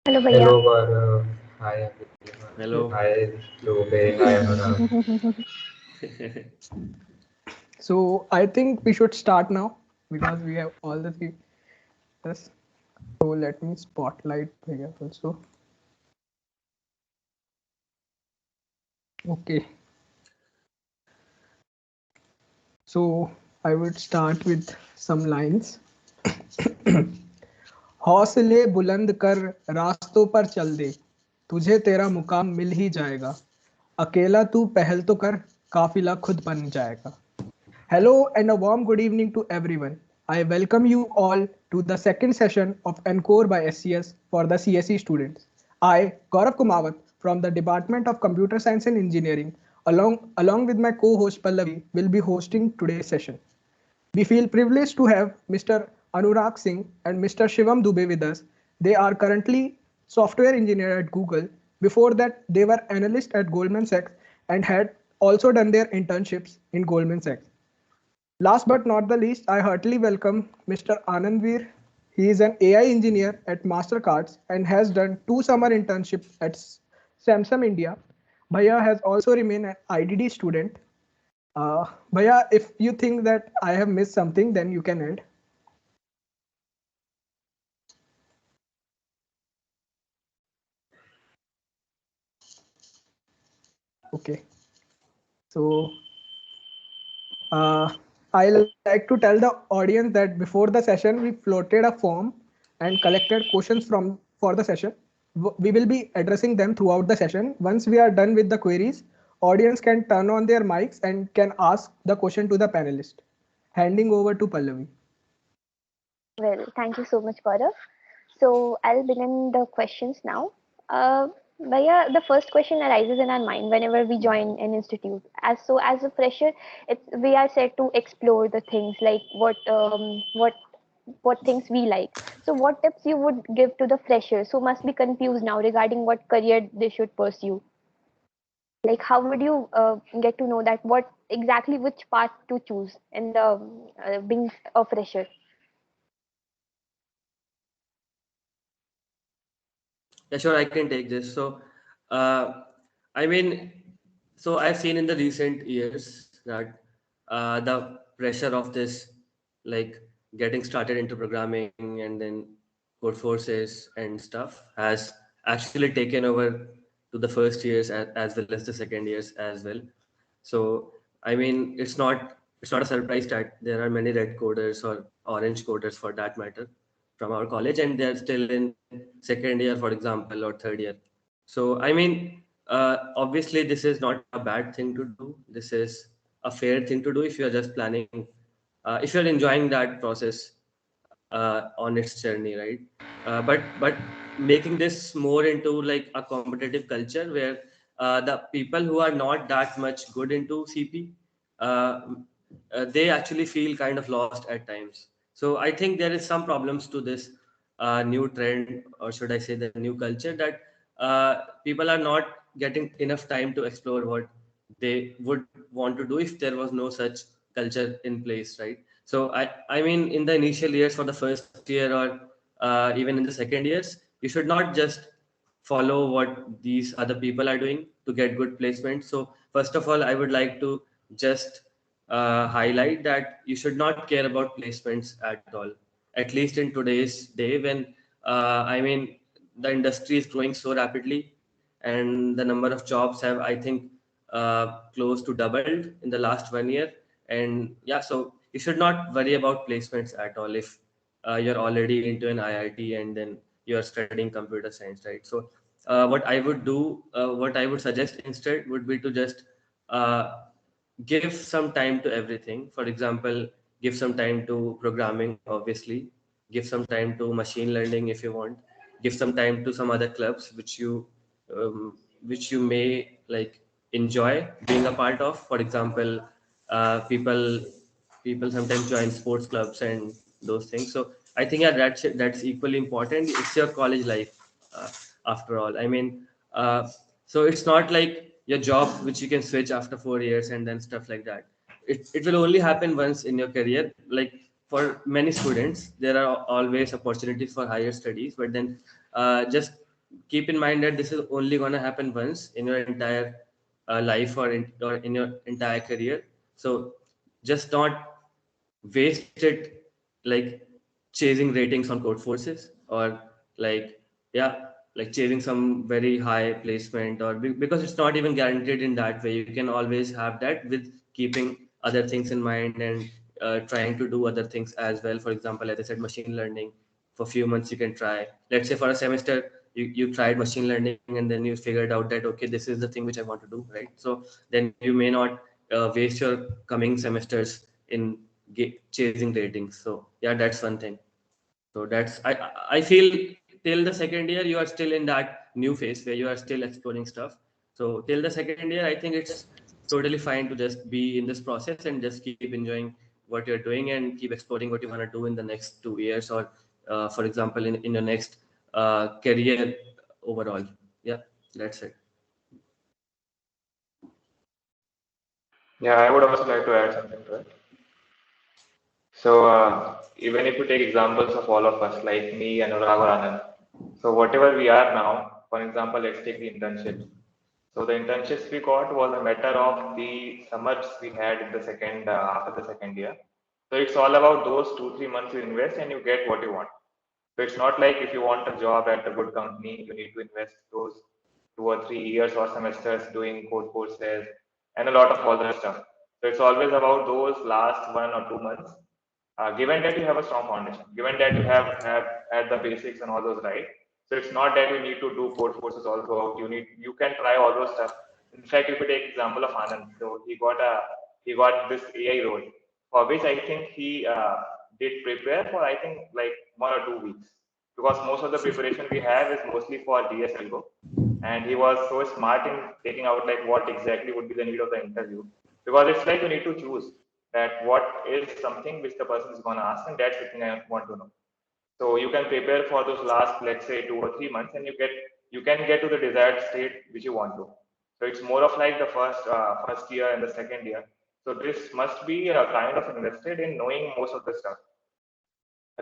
Hello, Hello, Bhaiya. Gaurav. Hi, everyone. Hello. Hi, Lobe. Hi, Anurag. So I think we should start now because we have all the three. Yes. So let me spotlight here also. Okay. So I would start with some lines. हौसले बुलंद कर रास्तों पर चल दे तुझे तेरा मुकाम मिल ही जाएगा अकेला तू पहल तो कर काफिला खुद बन जाएगा. Hello and a warm good evening to everyone. I welcome you all to the second session of Encore by SCS for the CSE students. I, Gaurav Kumawat from the Department of Computer Science and Engineering, along with my co-host Pallavi, will be hosting today's session. We feel privileged to have Mr. Anurag Singh and Mr. Shivam Dubey with us. They are currently software engineer at Google. Before that, they were analyst at Goldman Sachs and had also done their internships in Goldman Sachs. Last but not the least, I heartily welcome Mr. Anandveer. He is an AI engineer at Mastercards and has done 2 summer internships at Samsung India. Bhaiya has also remained an IDD student. Bhaiya, if you think that I have missed something, then you can end. Okay. So I like to tell the audience that before the session, we floated a form and collected questions from for the session. We will be addressing them throughout the session. Once we are done with the queries, audience can turn on their mics and can ask the question to the panelist. Handing over to Pallavi. Well, thank you so much, Gaurav. So I'll begin the questions now. Uh, Bhaiya, the first question arises in our mind whenever we join an institute. As a fresher, we are said to explore the things like what things we like. So what tips you would give to the freshers who must be confused now regarding what career they should pursue? Like how would you get to know that what exactly which path to choose in the being a fresher? Yeah, sure, I can take this. Uh, I mean, so I've seen in the recent years that the pressure of this, like getting started into programming and then code forces and stuff, has actually taken over to the first years as well as the second years as well. So I mean, it's not a surprise that there are many red coders or orange coders for that matter from our college, and they're still in second year, for example, or third year. So I mean, obviously, this is not a bad thing to do. This is a fair thing to do if you're just planning, if you're enjoying that process on its journey, right? But making this more into like a competitive culture where the people who are not that much good into CP, uh, they actually feel kind of lost at times. So I think there is some problems to this new trend, or should I say, the new culture, that people are not getting enough time to explore what they would want to do if there was no such culture in place, right? So I mean, in the initial years for the first year, or even in the second years, you should not just follow what these other people are doing to get good placement. So first of all, I would like to just highlight that you should not care about placements at all, at least in today's day when I mean, the industry is growing so rapidly, and the number of jobs have, I think, close to doubled in the last 1 year. And yeah, so you should not worry about placements at all if you're already into an IIT and then you're studying computer science, right? So what I would do, what I would suggest instead would be to just uh, give some time to everything. For example, give some time to programming, obviously. Give some time to machine learning if you want. Give some time to some other clubs which you may like enjoy being a part of. For example, people sometimes join sports clubs and those things. So I think, yeah, that's equally important. It's your college life, uh, after all. I mean, so it's not like your job which you can switch after 4 years and then stuff like that. It will only happen once in your career. Like for many students, there are always opportunities for higher studies, but then just keep in mind that this is only going to happen once in your entire life, or in your entire career. So just not waste it like chasing ratings on code forces, or like, yeah, like chasing some very high placement, or because it's not even guaranteed in that way. You can always have that with keeping other things in mind, and trying to do other things as well. For example, as I said, machine learning. For few months you can try, let's say for a semester, you tried machine learning, and then you figured out that okay, this is the thing which I want to do, right? So then you may not waste your coming semesters in chasing ratings. So yeah, that's one thing. So that's, I feel till the second year you are still in that new phase where you are still exploring stuff. So till the second year, I think it's totally fine to just be in this process and just keep enjoying what you're doing and keep exploring what you want to do in the next 2 years, or for example in your next career overall. Yeah, that's it. Yeah, I would also like to add something to it. So, even if you take examples of all of us, like me, Anurag or Anand, so whatever we are now, for example, let's take the internships. So the internships we got was a matter of the summers we had in the second after the second year. So it's all about those 2 3 months you invest and you get what you want. So it's not like if you want a job at a good company, you need to invest those 2 or 3 years or semesters doing code courses and a lot of other stuff. So it's always about those last 1 or 2 months. Given that you have a strong foundation, given that you have had the basics and all those right, so it's not that you need to do code courses all throughout. You can try all those stuff. In fact, if you take example of Anand, so he got this AI role for which I think he did prepare for I think like 1 or 2 weeks, because most of the preparation we have is mostly for DSLGO, and he was so smart in taking out like what exactly would be the need of the interview, because it's like you need to choose that what is something which the person is going to ask, and that's the thing I want to know. So you can prepare for those last, let's say, 2 or 3 months, and you can get to the desired state which you want to. So it's more of like the first year and the second year. So this must be kind of invested in knowing most of the stuff,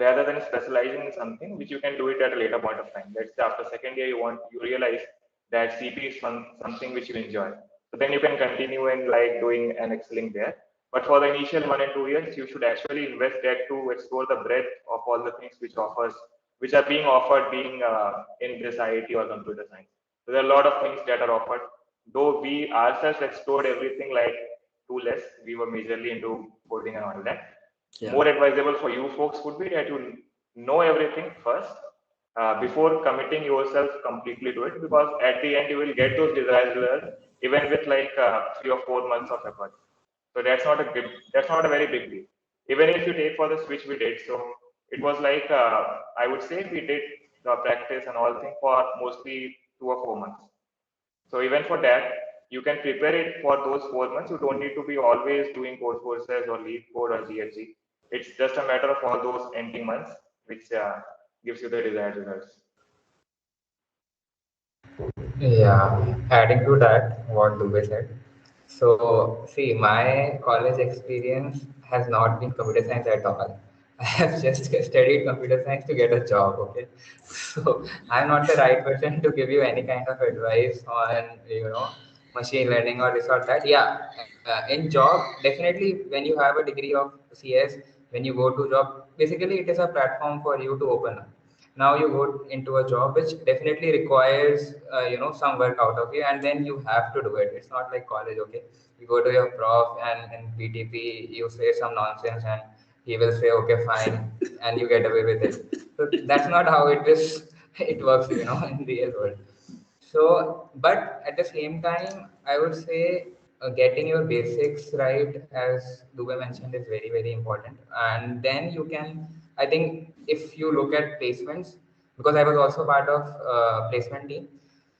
rather than specializing in something which you can do it at a later point of time. Let's say after second year you realize that CP is something which you enjoy. So then you can continue in like doing and excelling there. But for the initial 1 and 2 years, you should actually invest that to explore the breadth of all the things which are being offered, being in this IIT or computer science. So there are a lot of things that are offered. Though we ourselves explored everything like too less, we were majorly into coding and all that. Yeah. More advisable for you folks would be that you know everything first before committing yourself completely to it, because at the end you will get those desired results even with like 3 or 4 months of effort. So that's not a very big deal. Even if you take for the switch we did, so it was like I would say we did the practice and all thing for mostly 2 or 4 months. So even for that, you can prepare it for those 4 months. You don't need to be always doing code courses or lead code or GHG. It's just a matter of all those ending months, which gives you the desired results. Yeah, adding to that, what Dubey said. So, see, my college experience has not been computer science at all. I have just studied computer science to get a job, okay? So, I'm not the right person to give you any kind of advice on, machine learning or this or that. Yeah, in job, definitely when you have a degree of CS, when you go to job, basically it is a platform for you to open up. Now you go into a job which definitely requires some work out of you, and then you have to do it. It's not like college, okay? You go to your prof and in PTP you say some nonsense and he will say okay fine, and you get away with it. So that's not how it is. It works, in real world. So, but at the same time, I would say getting your basics right, as Dubey mentioned, is very, very important. And then you can, I think, if you look at placements, because I was also part of placement team.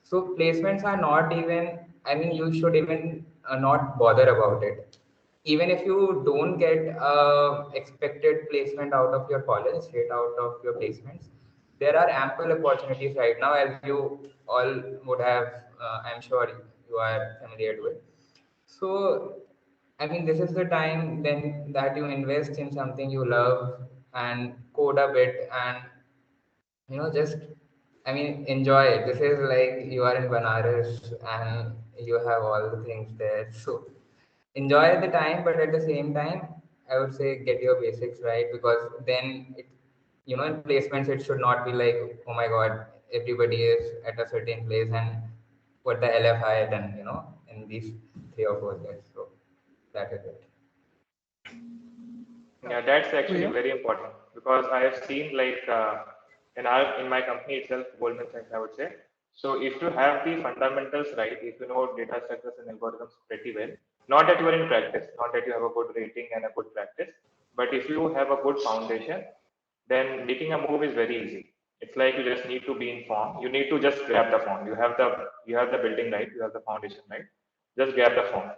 So placements are not even, I mean, you should even not bother about it. Even if you don't get expected placement out of your college, straight out of your placements, there are ample opportunities right now, as you all would have, I'm sure you are familiar with. So, I mean, this is the time then that you invest in something you love and code a bit and, just I mean, enjoy it. This is like you are in Banaras and you have all the things there. So enjoy the time, but at the same time, I would say get your basics right, because then it, in placements, it should not be like, oh my God, everybody is at a certain place and what the hell have I done, in these 3 or 4 years. So that is it. Yeah, that's actually Bhaiya? very important because I have seen like in my company itself, Goldman Sachs, I would say. So if you have the fundamentals right, if you know data structures and algorithms pretty well, not that you are in practice, not that you have a good rating and a good practice, but if you have a good foundation, then making a move is very easy. It's like you just need to be informed. You need to just grab the phone. You have the building right, you have the foundation right. Just grab the phone.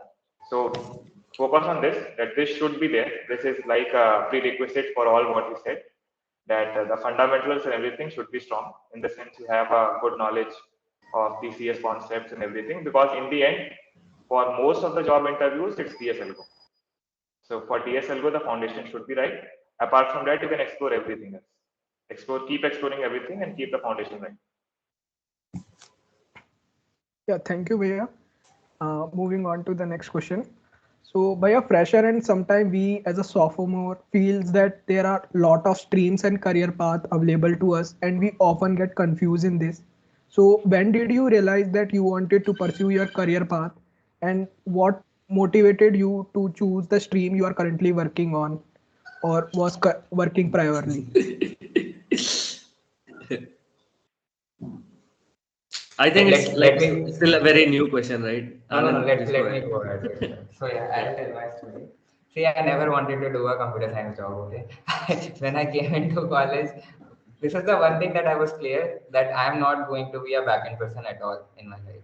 So focus on this. That this should be there. This is like a prerequisite for all what we said. That the fundamentals and everything should be strong. In the sense you have a good knowledge of TCS concepts and everything. Because in the end, for most of the job interviews, it's DSLGO. So for DSLGO, the foundation should be right. Apart from that, you can explore everything else. Keep exploring everything and keep the foundation right. Yeah, thank you, Bhaiya. Moving on to the next question. So, by a fresher and sometime we as a sophomore feels that there are lot of streams and career path available to us, and we often get confused in this. So, when did you realize that you wanted to pursue your career path, and what motivated you to choose the stream you are currently working on, or was working priorly? I think Let, it's let, like let me still a very new question, right? No. Anand, Let please go let me ahead. go ahead with that. So yeah, Yeah. I'll tell my story. See, I never wanted to do a computer science job. Okay, when I came into college, this is the one thing that I was clear that I am not going to be a backend person at all in my life.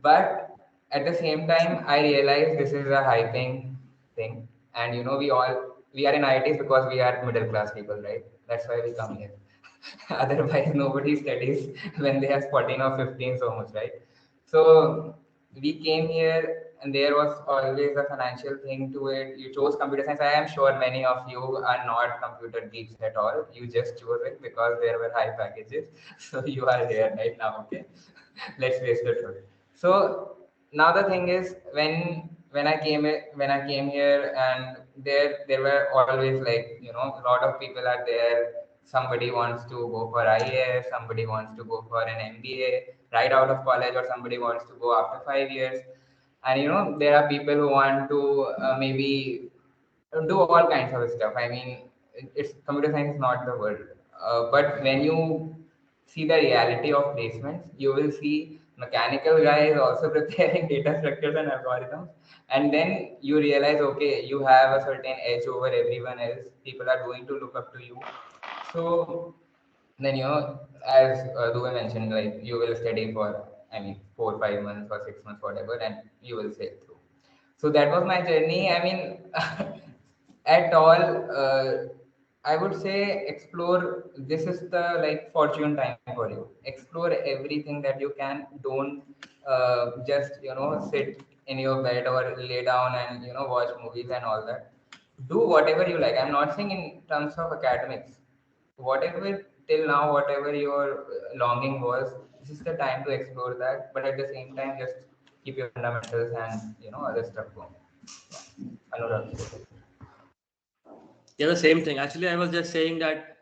But at the same time, I realized this is a high paying thing, and we are in IITs because we are middle class people, right? That's why we come here. Otherwise, nobody studies when they have 14 or 15 so much, right? So we came here, and there was always a financial thing to it. You chose computer science. I am sure many of you are not computer geeks at all. You just chose it because there were high packages. So you are here right now, okay? Let's face the truth. So now the thing is, when I came here, and there were always, like, a lot of people are there. Somebody wants to go for IAS, somebody wants to go for an MBA right out of college, or somebody wants to go after 5 years. And there are people who want to maybe do all kinds of stuff. I mean, it's computer science is not the world. But when you see the reality of placements, you will see mechanical guys also preparing data structures and algorithms, and then you realize, okay, you have a certain edge over everyone else. People are going to look up to you. So then, as Dua mentioned, like, you will study for, I mean, 4 5 months or 6 months, whatever, and you will sail through. So that was my journey. I mean, at all, I would say explore. This is the, like, fortune time for you. Explore everything that you can. Don't just sit in your bed or lay down and watch movies and all that. Do whatever you like. I'm not saying in terms of academics. Whatever till now, whatever your longing was, this is the time to explore that. But at the same time, just keep your fundamentals and other stuff going. Yeah. Anurag. Yeah, the same thing. Actually, I was just saying that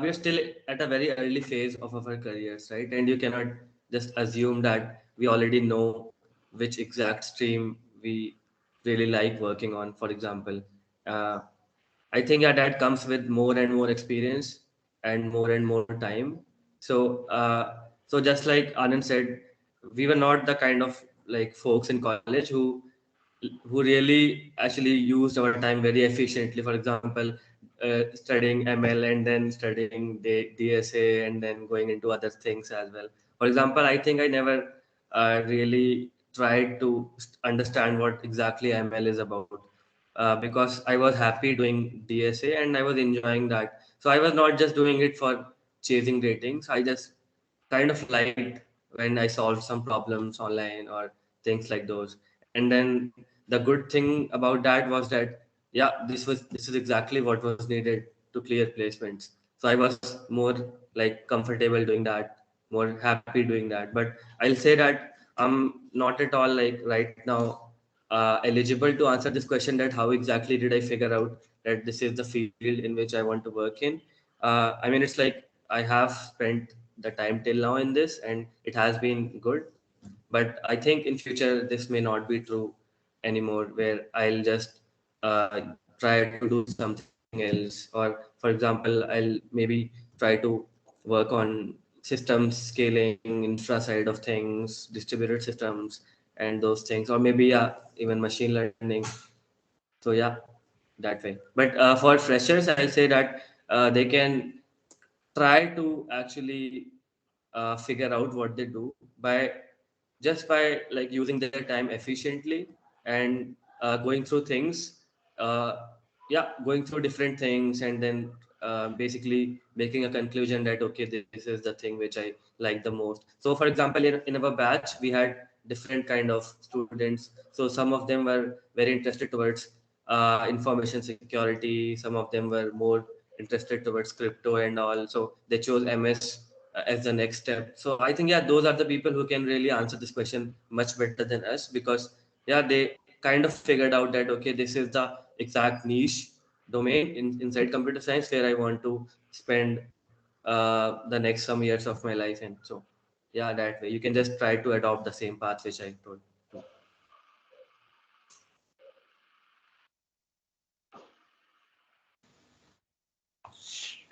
we're still at a very early phase of our careers, right? And you cannot just assume that we already know which exact stream we really like working on. For example, uh, I think that comes with more and more experience and more time. So just like Anand said, we were not the kind of like folks in college who really actually used our time very efficiently. For example, studying ML and then studying DSA and then going into other things as well. For example, I think I never really tried to understand what exactly ML is about because I was happy doing DSA and I was enjoying that. So I was not just doing it for chasing ratings. I just kind of liked when I solved some problems online or things like those. And then the good thing about that was that this is exactly what was needed to clear placements. So I was more like comfortable doing that. more happy doing that. But I'll say that I'm not at all like right now eligible to answer this question, that how exactly did I figure out that this is the field in which I want to work in. I mean, it's like I have spent the time till now in this and it has been good, but I think in future this may not be true anymore, where I'll just try to do something else, or for example I'll maybe try to work on systems scaling, infra side of things, distributed systems and those things, or maybe even machine learning. So yeah, that way. But for freshers I'll say that they can try to actually figure out what they do by just by like using their time efficiently and going through things, uh, yeah, going through different things, and then basically making a conclusion that okay, this is the thing which I like the most. So for example, in our batch we had different kind of students. So some of them were very interested towards information security, some of them were more interested towards crypto and all, so they chose MS as the next step. So I think yeah, those are the people who can really answer this question much better than us, because yeah, they kind of figured out that okay, this is the exact niche domain inside computer science where I want to spend the next some years of my life. And so yeah, that way you can just try to adopt the same path which I told.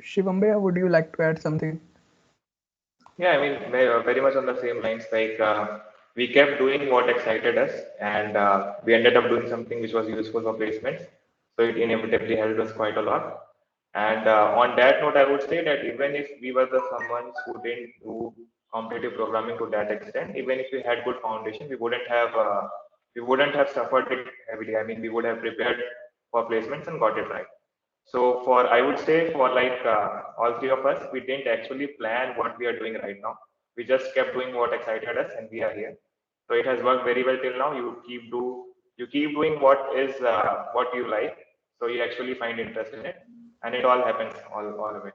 Shivam bhaiya, would you like to add something? Yeah, I mean, very much on the same lines. Like, we kept doing what excited us, and we ended up doing something which was useful for placements. So it inevitably helped us quite a lot. And on that note, I would say that even if we were the someone who didn't do competitive programming to that extent, even if we had good foundation, we wouldn't have suffered it heavily. I mean, we would have prepared for placements and got it right. So for I would say for like all three of us, we didn't actually plan what we are doing right now. We just kept doing what excited us, and we are here. So it has worked very well till now. You keep doing what you like, so you actually find interest in it, and it all happens all of it.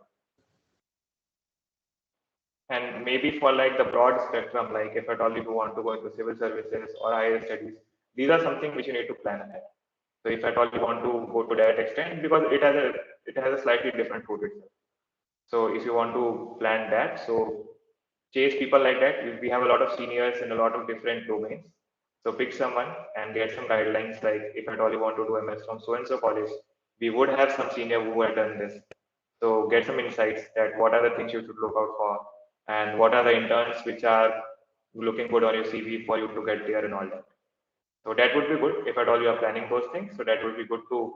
And maybe for like the broad spectrum, like if at all you want to go into civil services or higher studies, these are something which you need to plan ahead. So if at all you want to go to that extent, because it has a slightly different route itself. So if you want to plan that, so chase people like that. We have a lot of seniors in a lot of different domains. So pick someone and get some guidelines. Like if at all you want to do MS from so and so college, we would have some senior who had done this. So get some insights that what are the things you should look out for, and what are the interns which are looking good on your CV for you to get there and all that. So that would be good if at all you are planning those things. So that would be good to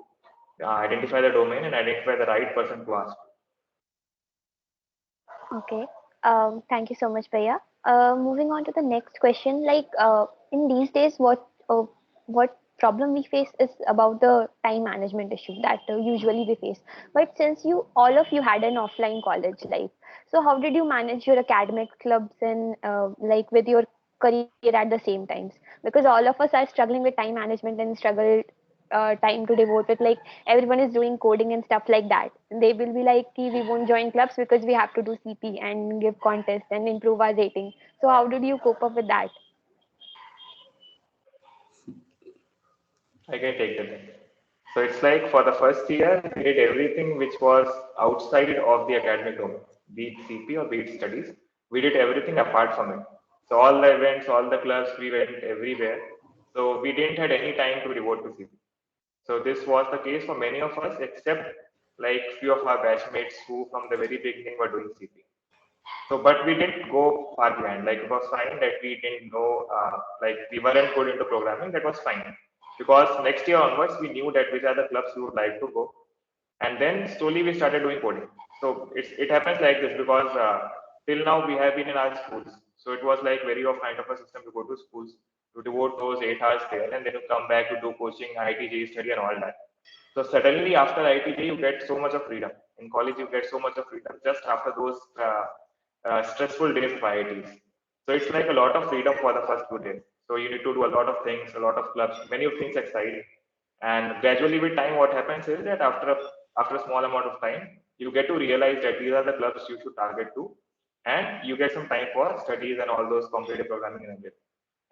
identify the domain and identify the right person to ask. Okay. Thank you so much, Priya. Moving on to the next question, like in these days, what problem we face is about the time management issue that usually we face. But since all of you had an offline college life, so how did you manage your academic clubs and like with your career at the same times? Because all of us are struggling with time management and struggle time to devote with, like everyone is doing coding and stuff like that. They will be like, "Ki, we won't join clubs because we have to do CP and give contests and improve our rating." So how did you cope up with that? I can take the thing. So it's like for the first year, we did everything which was outside of the academic domain, be it CP or be it studies. We did everything apart from it. So all the events, all the clubs, we went everywhere. So we didn't had any time to devote to CP. So this was the case for many of us, except like few of our batchmates who from the very beginning were doing CP. So, but we didn't go far behind. Like it was fine that we didn't know, like we weren't good into programming. That was fine because next year onwards we knew that which are the clubs we would like to go, and then slowly we started doing coding. So it happens like this because till now we have been in our schools. So it was like very of kind of a system to go to schools to devote those 8 hours there, and then you come back to do coaching, ITJ study, and all that. So suddenly after ITJ, you get so much of freedom. In college, you get so much of freedom just after those stressful days of IITs. So it's like a lot of freedom for the first 2 days. So you need to do a lot of things, a lot of clubs, many of things excite. And gradually with time, what happens is that after a small amount of time, you get to realize that these are the clubs you should target to, and you get some time for studies and all those competitive programming and everything.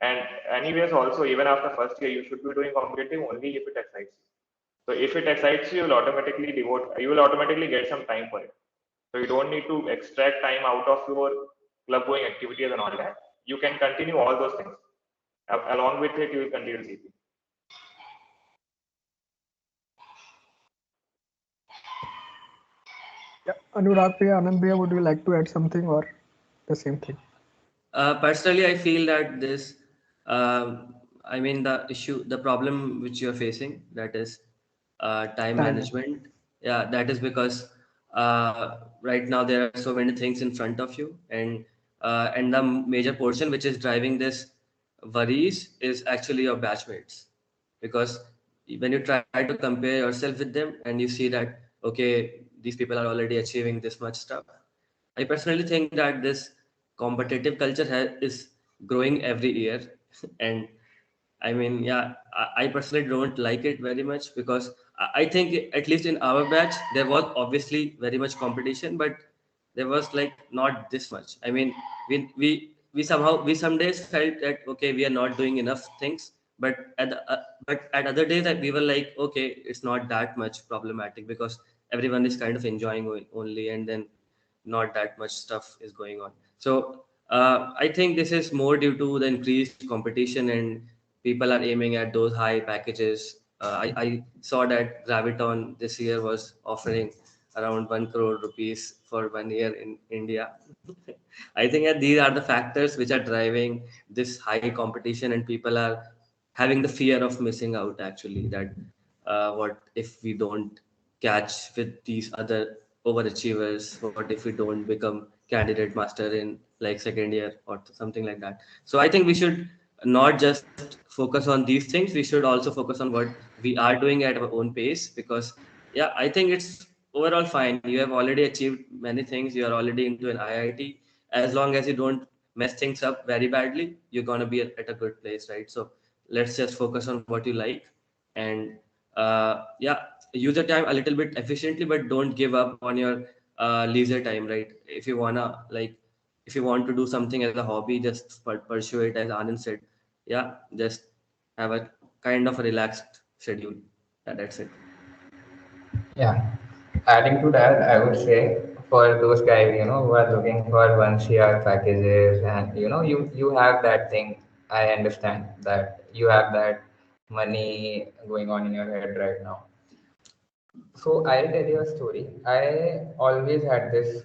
And anyways, also even after first year, you should be doing competitive only if it excites you. So if it excites you, you will automatically get some time for it. So you don't need to extract time out of your club going activities and all that. You can continue all those things. Along with it, you will continue CP. Yeah, Anurag Bhaiya, Anand Bhaiya, would you like to add something or the same thing? Personally, I feel that this, I mean, the problem which you're facing, that is time Time management. management. Yeah, that is because right now there are so many things in front of you, and the major portion which is driving this worries is actually your batchmates, because when you try to compare yourself with them and you see that okay, these people are already achieving this much stuff. I personally think that this competitive culture is growing every year, and I mean, yeah, I personally don't like it very much because I think at least in our batch there was obviously very much competition, but there was like not this much. I mean, we some days felt that okay, we are not doing enough things, but at other days that we were like okay, it's not that much problematic because everyone is kind of enjoying only, and then not that much stuff is going on. So I think this is more due to the increased competition, and people are aiming at those high packages. I saw that Graviton this year was offering around 1 crore rupees for 1 year in India. I think that these are the factors which are driving this high competition, and people are having the fear of missing out actually, that what if we don't catch with these other overachievers, what if we don't become candidate master in like second year or something like that. So I think we should not just focus on these things, we should also focus on what we are doing at our own pace, because yeah, I think it's overall fine. You have already achieved many things, you are already into an IIT. As long as you don't mess things up very badly, you're going to be at a good place, right? So let's just focus on what you like, and yeah, use the time a little bit efficiently, but don't give up on your leisure time, right? If you wanna like, if you want to do something as a hobby, just pursue it, as Anand said. Yeah, just have a kind of a relaxed schedule. Yeah, that's it. Yeah. Adding to that, I would say for those guys, who are looking for 1 CR packages, and you have that thing. I understand that you have that money going on in your head right now. So I'll tell you a story. I always had this,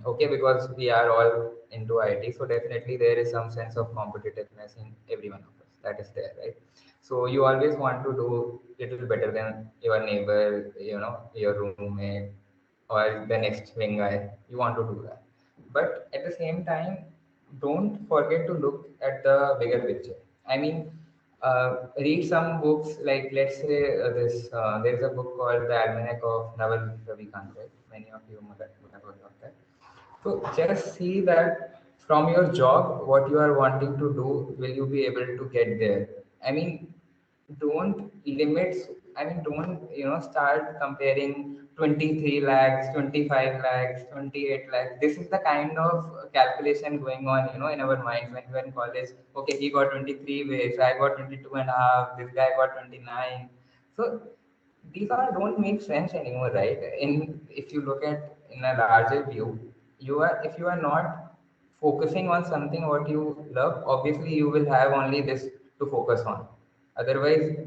okay, because we are all into IT, so definitely there is some sense of competitiveness in every one of us. That is there, right? So you always want to do little better than your neighbor, your roommate, or the next wing guy. You want to do that, but at the same time, don't forget to look at the bigger picture. I mean, read some books, like let's say this there is a book called The Almanac of Naval Ravikant, right? Many of you would have heard of that. So just see that from your job, what you are wanting to do, will you be able to get there? I mean, don't limits. I mean, don't start comparing 23 lakhs, 25 lakhs, 28 lakhs. This is the kind of calculation going on, in our minds when we're in college. Okay, he got 23 waves, I got 22 and a half, this guy got 29. So these all don't make sense anymore, right? In If you look at in a larger view, you are if you are not focusing on something what you love, obviously you will have only this to focus on. Otherwise,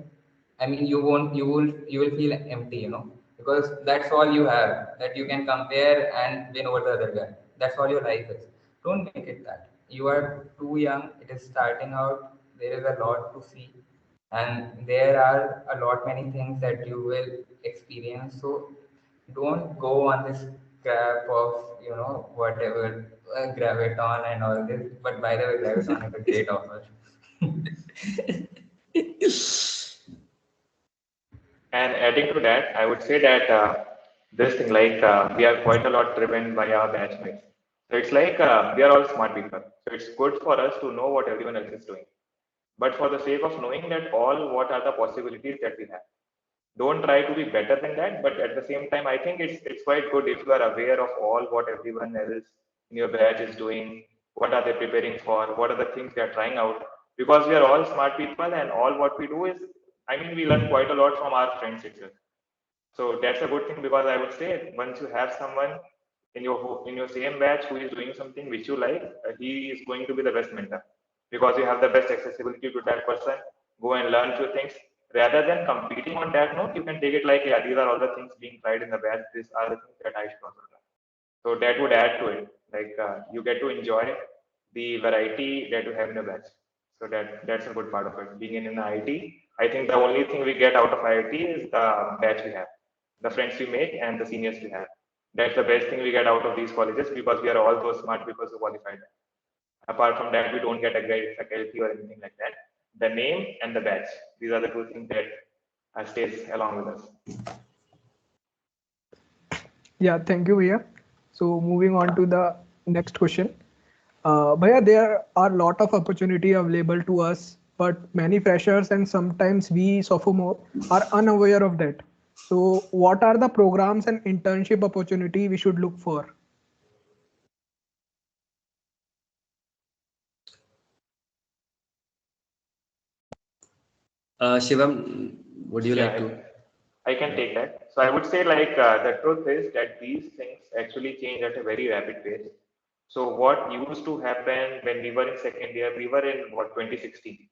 I mean, you will feel empty, because that's all you have, that you can compare and win over the other guy. That's all your life is. Don't make it that. You are too young. It is starting out. There is a lot to see, and there are a lot many things that you will experience. So don't go on this crap of whatever graviton and all this. But by the way, graviton is a great offer. And adding to that, I would say that this thing like we are quite a lot driven by our batchmates. So it's like we are all smart people. So it's good for us to know what everyone else is doing. But for the sake of knowing that all what are the possibilities that we have, don't try to be better than that. But at the same time, I think it's quite good if you are aware of all what everyone else in your batch is doing, what are they preparing for, what are the things they are trying out. Because we are all smart people, and all what we do is, I mean, we learn quite a lot from our friends itself. So that's a good thing, because I would say once you have someone in your same batch who is doing something which you like, he is going to be the best mentor, because you have the best accessibility to that person. Go and learn few things. Rather than competing on that note, you can take it like, yeah, these are all the things being tried in the batch. These are the things that I should also try. So that would add to it. Like you get to enjoy the variety that you have in a batch. So that's a good part of it. Being in an IIT, I think the only thing we get out of IIT is the batch we have, the friends we make, and the seniors we have. That's the best thing we get out of these colleges, because we are all those smart people who qualified. Apart from that, we don't get a great faculty or anything like that. The name and the batch, these are the two things that stays along with us. Yeah, thank you, Bhaiya. So moving on to the next question. Bhaiya, there are a lot of opportunity available to us, but many freshers and sometimes we sophomore are unaware of that. So what are the programs and internship opportunity we should look for? Shivam, would you like Yeah, to? I can Yeah. take that. So I would say, like, the truth is that these things actually change at a very rapid pace. So what used to happen when we were in second year, we were in what, 2016.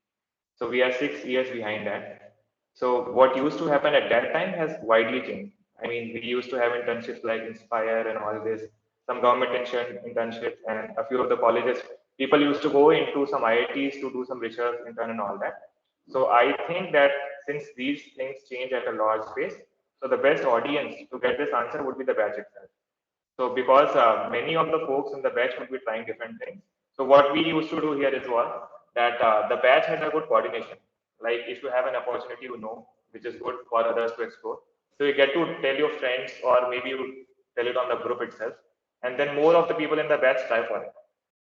So we are 6 years behind that. So what used to happen at that time has widely changed. I mean, we used to have internships like Inspire and all this, some government internships, and a few of the colleges. People used to go into some IITs to do some research intern and all that. So I think that since these things change at a large pace, so the best audience to get this answer would be the batch itself. So because many of the folks in the batch would be trying different things. So what we used to do here is what, that the batch has a good coordination. Like if you have an opportunity, which is good for others to explore. So you get to tell your friends, or maybe you tell it on the group itself, and then more of the people in the batch try for it.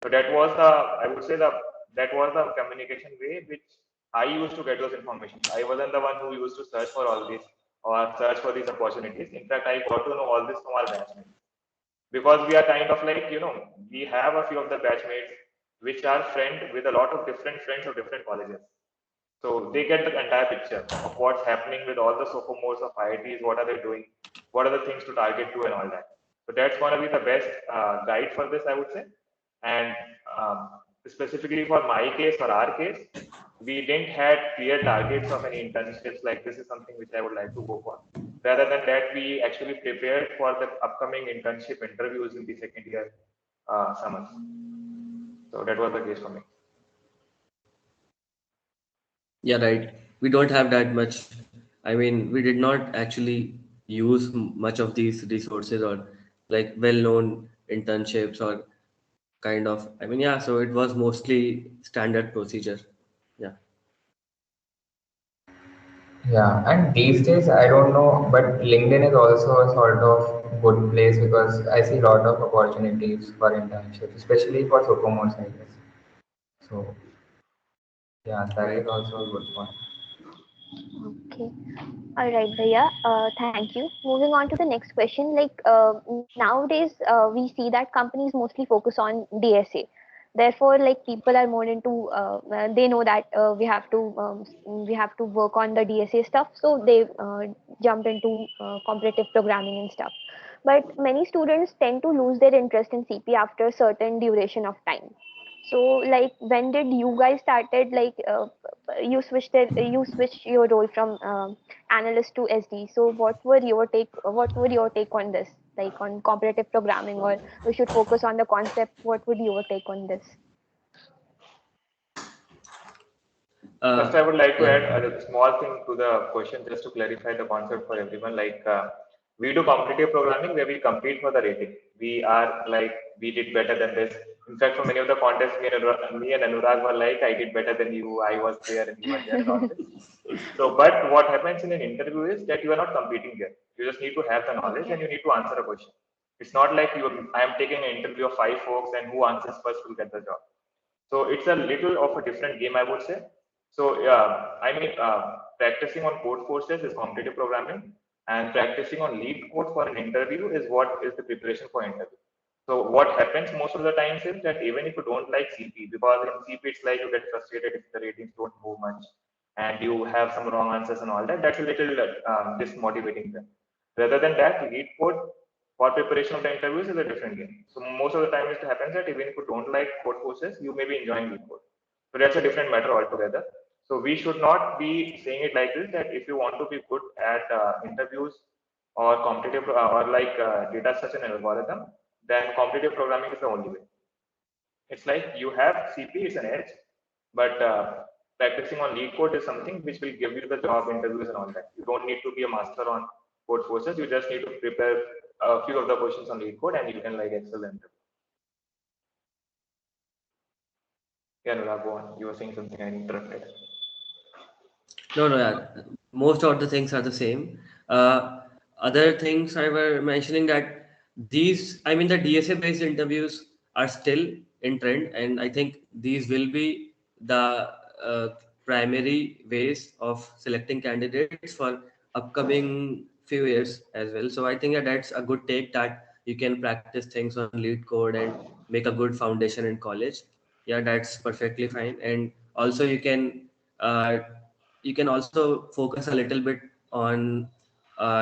So that was the, I would say, that was the communication way which I used to get those information. I wasn't the one who used to search for all this or search for these opportunities. In fact, I got to know all this from our batchmates, because we are kind of like, we have a few of the batchmates which are friend with a lot of different friends of different colleges. So they get the entire picture of what's happening with all the sophomores of IITs, what are they doing, what are the things to target to, and all that. So that's going to be the best guide for this, I would say. And um, specifically for my case or our case, we didn't had clear targets of any internships like this is something which I would like to go for. Rather than that, we actually prepared for the upcoming internship interviews in the second year summers. So that was the case for me. Yeah, right. We don't have that much. I mean, we did not actually use much of these resources or like well-known internships or kind of. I mean, yeah, so it was mostly standard procedure. Yeah. Yeah, and these days I don't know, but LinkedIn is also a sort of good place because I see a lot of opportunities for internships, especially for sophomores, I guess. So yeah, that is Right. also a good point. Okay. All right, Bhaiya. Thank you. Moving on to the next question. Like nowadays, we see that companies mostly focus on DSA. Therefore, like people are more into. They know that we have to work on the DSA stuff, so they jump into competitive programming and stuff. But many students tend to lose their interest in CP after a certain duration of time. So, like, when did you guys started like you switched your role from analyst to SD? So, what were your take? What were your take on this? Like on competitive programming, or we should focus on the concept? What would your take on this? First, I would like to Yeah. add a small thing to the question just to clarify the concept for everyone. Like, we do competitive programming where we compete for the rating. We are like, we did better than this. In fact, for many of the contests, me and Anurag were like, I did better than you, I was there and you were there, and all this. So, but what happens in an interview is that you are not competing there. You just need to have the knowledge and Okay. you need to answer a question. It's not like I am taking an interview of five folks and who answers first will get the job. So it's a little of a different game, I would say. So yeah, I mean, practicing on code courses is competitive programming, and practicing on lead code for an interview is what is the preparation for interview. So what happens most of the times is that even if you don't like CP, because in CP it's like you get frustrated if the ratings don't move much and you have some wrong answers and all that, that's a little dismotivating them. Rather than that, lead code for preparation of the interviews is a different game. So most of the time it happens that even if you don't like code courses, you may be enjoying lead code. So that's a different matter altogether. So we should not be saying it like this, that if you want to be good at interviews or competitive or like data such an algorithm, then competitive programming is the only way. It's like you have CP, it's an edge, but practicing on lead code is something which will give you the job interviews and all that. You don't need to be a master on code courses. You just need to prepare a few of the questions on lead code and you can like excel in them. Yeah, Nura, go on. You were saying something, I interrupted. No, no, yeah. Most of the things are the same. Other things I were mentioning that these, I mean, the DSA based interviews are still in trend, and I think these will be the primary ways of selecting candidates for upcoming few years as well. So I think that that's a good take that you can practice things on lead code and make a good foundation in college. Yeah, that's perfectly fine. And also uh, you can also focus a little bit on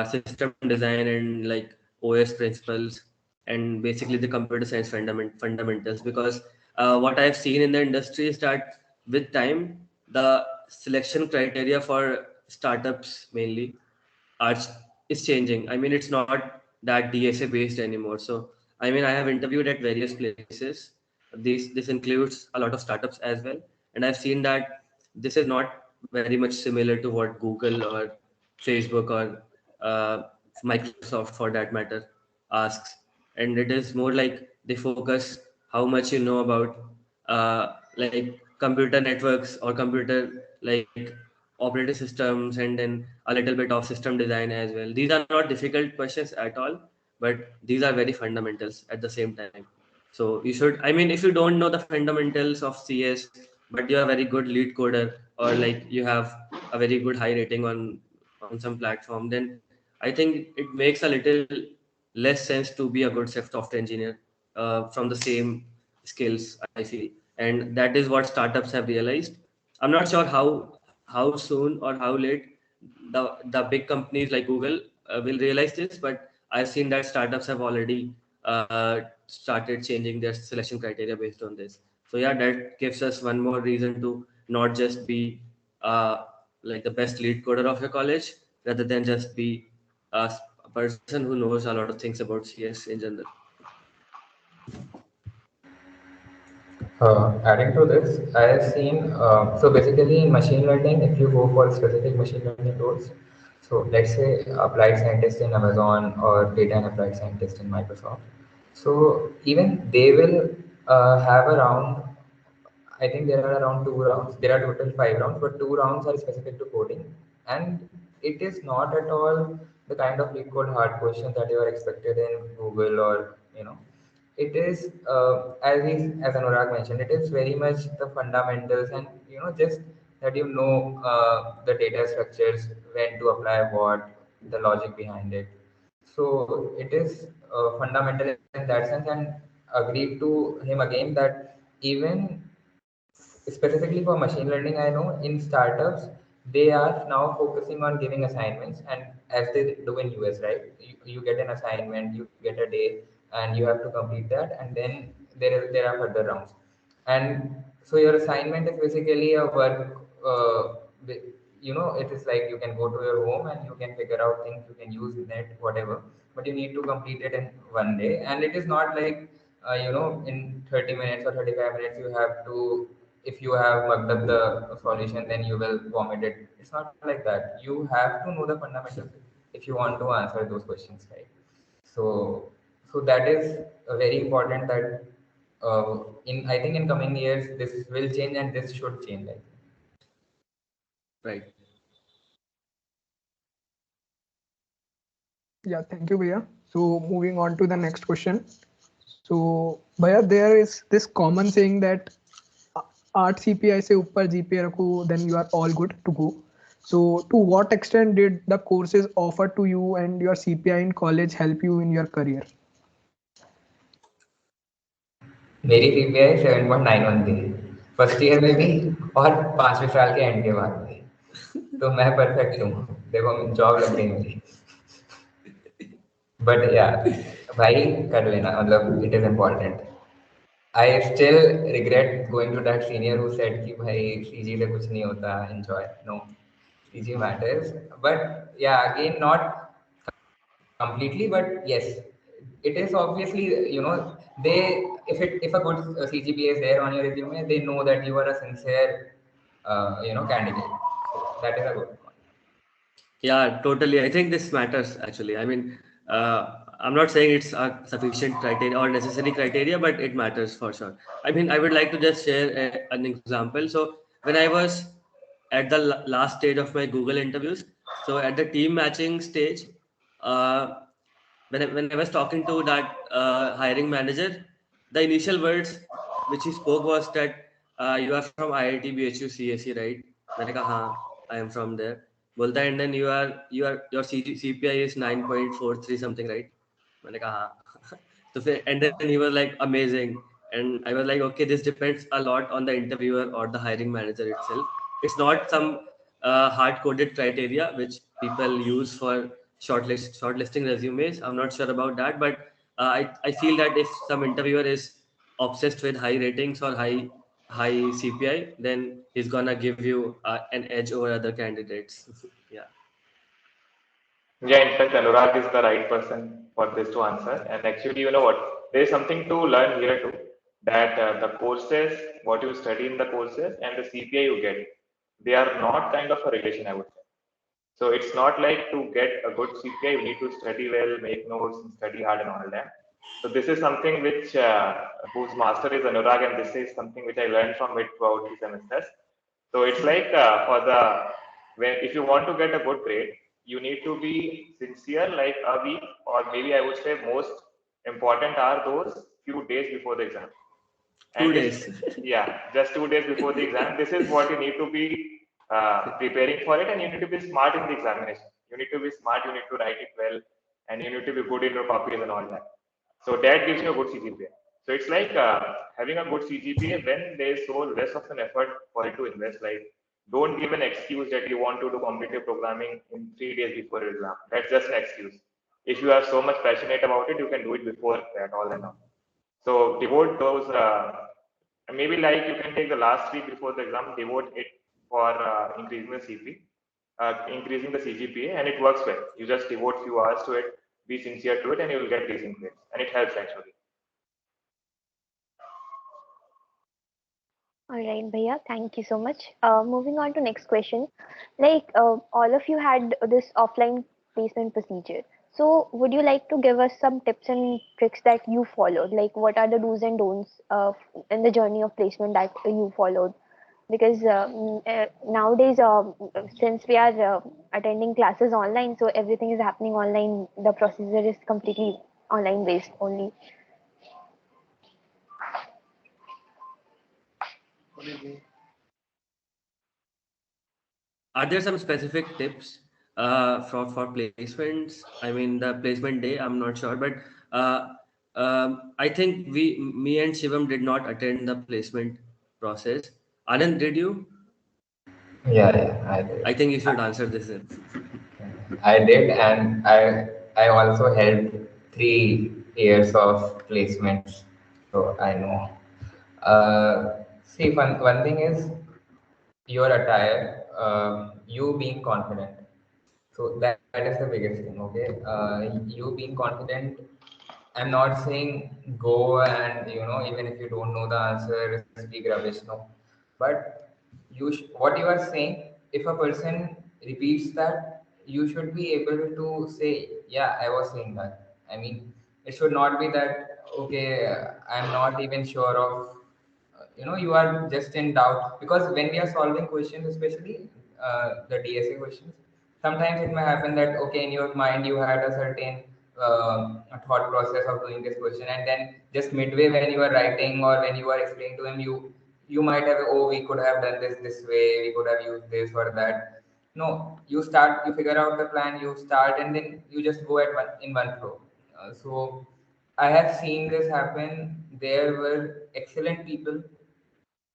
system design and like OS principles and basically the computer science fundamentals, because what I've seen in the industry is that with time the selection criteria for startups mainly are is changing. I mean, it's not that DSA based anymore. So I mean, I have interviewed at various places. This includes a lot of startups as well, and I've seen that this is not very much similar to what Google or Facebook or Microsoft, for that matter, asks. And it is more like they focus how much you know about like computer networks or computer like operating systems, and then a little bit of system design as well. These are not difficult questions at all, but these are very fundamentals at the same time. So you should, I mean, if you don't know the fundamentals of CS, but you are very good lead coder, or like you have a very good high rating on some platform, then I think it makes a little less sense to be a good software engineer from the same skills, I feel. And that is what startups have realized. I'm not sure how soon or how late the big companies like Google will realize this, but I've seen that startups have already started changing their selection criteria based on this. So yeah, that gives us one more reason to not just be like the best lead coder of your college, rather than just be a person who knows a lot of things about CS in general. Adding to this, I have seen, so basically in machine learning, if you go for specific machine learning roles, so let's say applied scientist in Amazon or data and applied scientist in Microsoft. So even they will have around, I think there are around 2 rounds. There are total 5 rounds, but 2 rounds are specific to coding. And it is not at all the kind of leak code hard questions that you are expected in Google or, it is, as Anurag mentioned, it is very much the fundamentals and, just that the data structures, when to apply what, the logic behind it. So it is fundamental in that sense, and agreed to him again that even specifically for machine learning, I know in startups they are now focusing on giving assignments, and as they do in US, right? You get an assignment, you get a day, and you have to complete that, and then there are further rounds. And so your assignment is basically a work. It is like you can go to your home and you can figure out things, you can use net, whatever, but you need to complete it in one day. And it is not like in 30 minutes or 35 minutes you have to, if you have mugged up the solution, then you will vomit it. It's not like that. You have to know the fundamentals if you want to answer those questions, right? So, so that is very important that in I think in coming years this will change and this should change. I think. Right. Yeah, thank you, Bhaiya. So moving on to the next question. So Bhaiya, there is this common saying that 8 CPI से ऊपर GPA रखो, then you are all good to go. So to what extent did the courses offered to you and your CPI in college help you in your career? मेरी CPI 7.91 थी first year में भी और 5वें साल के and के बाद भी। तो मैं परफेक्ट हूँ, देखो जॉब लग गई मेरी। बट या भाई कर लेना, मतलब it is important. I still regret going to that senior who said कि भाई सीजी से कुछ नहीं होता, enjoy. No, CG matters, but yeah again not completely, but yes, it is obviously, you know, they, if a good CGPA is there on your resume, they know that you are a sincere candidate, so that is a good point. Yeah, totally. I think this matters actually. I mean, I'm not saying it's a sufficient criteria or necessary criteria, but it matters for sure. I mean, I would like to just share an example. So when I was at the last stage of my Google interviews, so at the team matching stage, uh, when I was talking to that hiring manager, the initial words which he spoke was that you are from IIT BHU CSE, right? मैंने कहा हाँ, I am from there. बोलता है and then you are your CPI is 9.43 something, right? मैंने कहा हाँ. तो फिर and then he was like amazing, and I was like okay, this depends a lot on the interviewer or the hiring manager itself. It's not some hard coded criteria which people use for shortlisting resumes. I'm not sure about that, but I feel that if some interviewer is obsessed with high ratings or high CPI, then he's gonna give you an edge over other candidates. Yeah. Yeah, in fact, Anurag is the right person for this to answer. And actually, you know what? There is something to learn here too. That the courses, what you study in the courses, and the CPA you get, they are not kind of a relation, I would say. So it's not like to get a good CPA, you need to study well, make notes, and study hard and all that. So this is something which whose master is Anurag, and this is something which I learned from it throughout the semesters. So it's like for the when if you want to get a good grade, you need to be sincere like a week, or maybe I would say most important are those few days before the exam. Two And if days. yeah, just 2 days before the exam, this is what you need to be preparing for it, and you need to be smart in the examination. You need to be smart, you need to write it well, and you need to be good in your copies and all that. So that gives you a good CGPA. So it's like having a good CGPA when there is so less of an effort for it to invest. Like, don't give an excuse that you want to do competitive programming in 3 days before your exam. That's just an excuse. If you are so much passionate about it, you can do it before that all and all. So devote those, maybe like you can take the last week before the exam, devote it for increasing the CP, increasing the CGPA, and it works well. You just devote few hours to it, be sincere to it, and you will get decent grades, and it helps actually. All right, Bhaiya, thank you so much. Moving on to next question. Like all of you had this offline placement procedure. So would you like to give us some tips and tricks that you followed? Like what are the do's and don'ts in the journey of placement that you followed? Because nowadays, since we are attending classes online, so everything is happening online. The procedure is completely online based only. Are there some specific tips for placements? I mean, the placement day, I'm not sure, but uh, I think me and Shivam did not attend the placement process. Anand, did you? Yeah, I did. I think you should answer this then. I did, and I also held 3 years of placements, so I know. See, one thing is your attire, you being confident. So that is the biggest thing. Okay, you being confident. I'm not saying go and even if you don't know the answer, speak rubbish. No, but what you are saying. If a person repeats that, you should be able to say, yeah, I was saying that. I mean, it should not be that okay. I'm not even sure of you are just in doubt, because when we are solving questions, especially the DSA questions, sometimes it may happen that okay, in your mind you had a certain thought process of doing this question, and then just midway when you are writing or when you are explaining to him, you might have, oh, we could have done this way, we could have used this or that. No, you figure out the plan, you start, and then you just go at one in one flow. So I have seen this happen there were excellent people